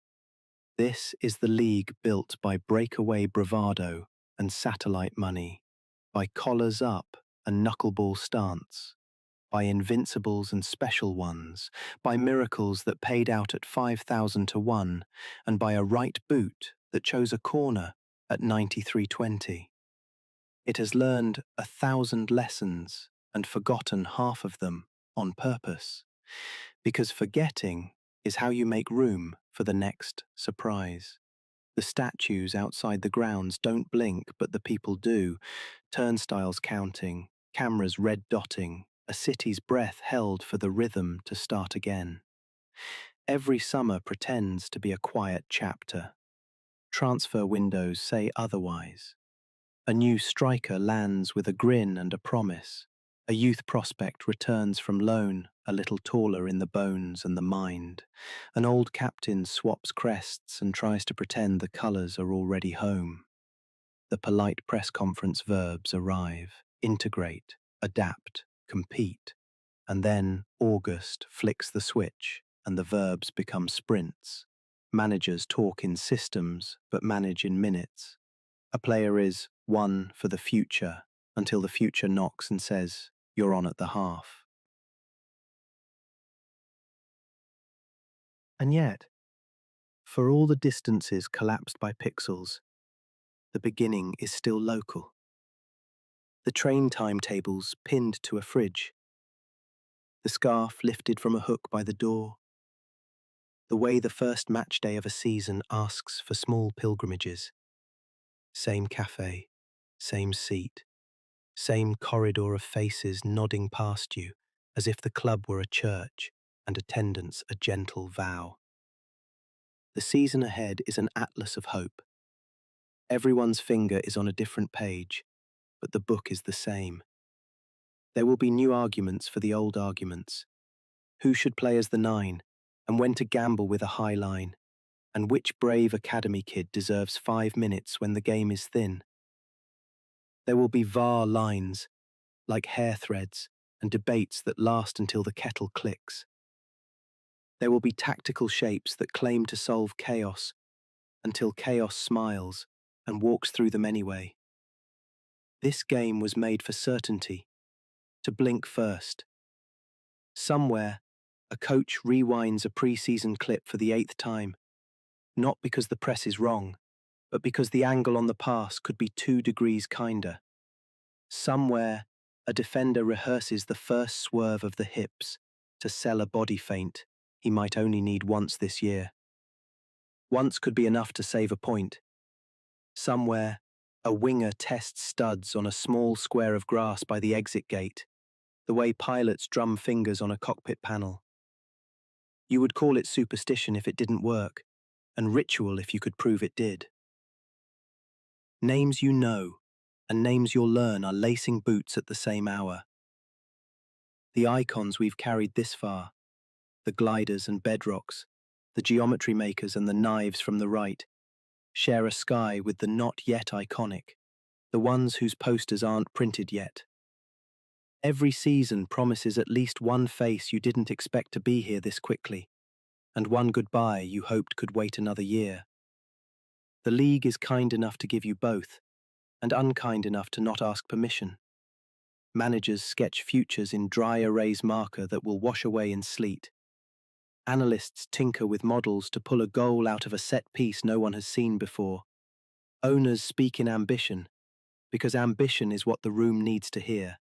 This is the league built by breakaway bravado and satellite money, by collars up and knuckleball stance, by invincibles and special ones, by miracles that paid out at 5,000 to 1, and by a right boot that chose a corner at 93.20. It has learned 1,000 lessons and forgotten half of them on purpose, because forgetting is how you make room for the next surprise. The statues outside the grounds don't blink, but the people do, turnstiles counting, cameras red dotting, a city's breath held for the rhythm to start again. Every summer pretends to be a quiet chapter. Transfer windows say otherwise. A new striker lands with a grin and a promise. A youth prospect returns from loan, a little taller in the bones and the mind. An old captain swaps crests and tries to pretend the colours are already home. The polite press conference verbs arrive, integrate, adapt, compete, and then August flicks the switch and the verbs become sprints. Managers talk in systems but manage in minutes. A player is one for the future until the future knocks and says, "You're on at the half." And yet, for all the distances collapsed by pixels, the beginning is still local. The train timetables pinned to a fridge, the scarf lifted from a hook by the door, the way the first match day of a season asks for small pilgrimages. Same cafe, same seat, same corridor of faces nodding past you as if the club were a church and attendance a gentle vow. The season ahead is an atlas of hope. Everyone's finger is on a different page, but the book is the same. There will be new arguments for the old arguments. Who should play as the 9, and when to gamble with a high line, and which brave academy kid deserves 5 minutes when the game is thin. There will be VAR lines, like hair threads, and debates that last until the kettle clicks. There will be tactical shapes that claim to solve chaos until chaos smiles and walks through them anyway. This game was made for certainty, to blink first. Somewhere, a coach rewinds a pre-season clip for the 8th time, not because the press is wrong, but because the angle on the pass could be 2 degrees kinder. Somewhere, a defender rehearses the first swerve of the hips to sell a body feint he might only need once this year. Once could be enough to save a point. Somewhere, a winger tests studs on a small square of grass by the exit gate, the way pilots drum fingers on a cockpit panel. You would call it superstition if it didn't work, and ritual if you could prove it did. Names you know, and names you'll learn are lacing boots at the same hour. The icons we've carried this far, the gliders and bedrocks, the geometry makers and the knives from the right, share a sky with the not yet iconic, the ones whose posters aren't printed yet. Every season promises at least one face you didn't expect to be here this quickly, and one goodbye you hoped could wait another year. The league is kind enough to give you both, and unkind enough to not ask permission. Managers sketch futures in dry erase marker that will wash away in sleet. Analysts tinker with models to pull a goal out of a set piece no one has seen before. Owners speak in ambition, because ambition is what the room needs to hear.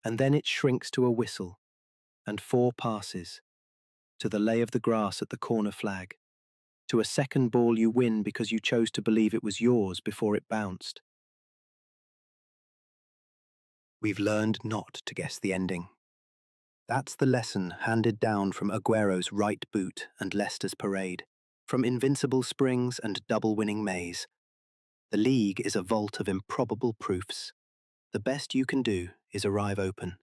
And then it shrinks to a whistle, and 4 passes, to the lay of the grass at the corner flag, to a second ball you win because you chose to believe it was yours before it bounced. We've learned not to guess the ending. That's the lesson handed down from Aguero's right boot and Leicester's parade, from Invincible springs and double-winning Mays. The league is a vault of improbable proofs. The best you can do is arrive open,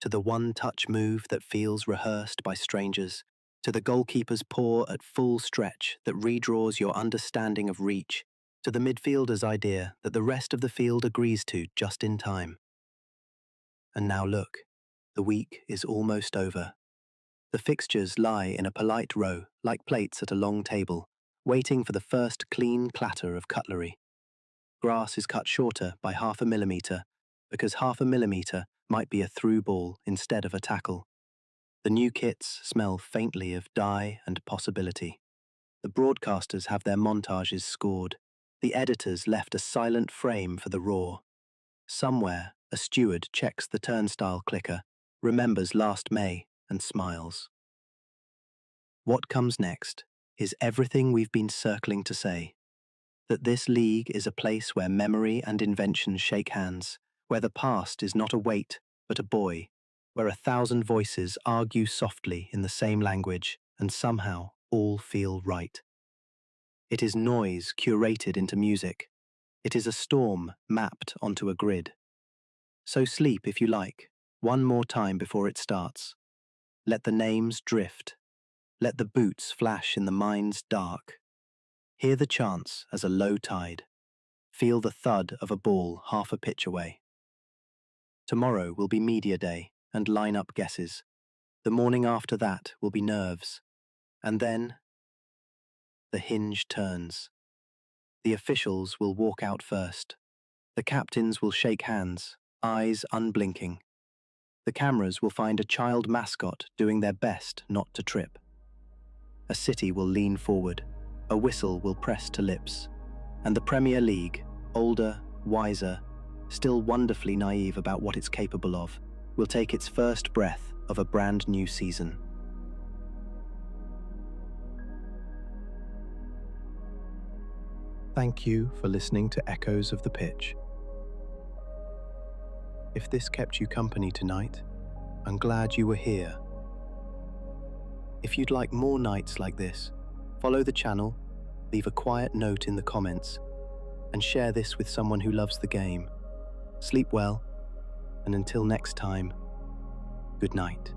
to the one-touch move that feels rehearsed by strangers, to the goalkeeper's paw at full stretch that redraws your understanding of reach, to the midfielder's idea that the rest of the field agrees to just in time. And now look, the week is almost over. The fixtures lie in a polite row, like plates at a long table, waiting for the first clean clatter of cutlery. Grass is cut shorter by 0.5 mm, because 0.5 mm might be a through ball instead of a tackle. The new kits smell faintly of dye and possibility. The broadcasters have their montages scored. The editors left a silent frame for the roar. Somewhere, a steward checks the turnstile clicker, remembers last May, and smiles. What comes next is everything we've been circling to say. That this league is a place where memory and invention shake hands, where the past is not a weight, but a boy, where 1,000 voices argue softly in the same language and somehow all feel right. It is noise curated into music. It is a storm mapped onto a grid. So sleep if you like, one more time before it starts. Let the names drift. Let the boots flash in the mind's dark. Hear the chants as a low tide. Feel the thud of a ball half a pitch away. Tomorrow will be media day and line-up guesses. The morning after that will be nerves. And then, the hinge turns. The officials will walk out first. The captains will shake hands, eyes unblinking. The cameras will find a child mascot doing their best not to trip. A city will lean forward. A whistle will press to lips. And the Premier League, older, wiser, still wonderfully naive about what it's capable of, will take its first breath of a brand new season. Thank you for listening to Echoes of the Pitch. If this kept you company tonight, I'm glad you were here. If you'd like more nights like this, follow the channel, leave a quiet note in the comments, and share this with someone who loves the game. Sleep well, and until next time, good night.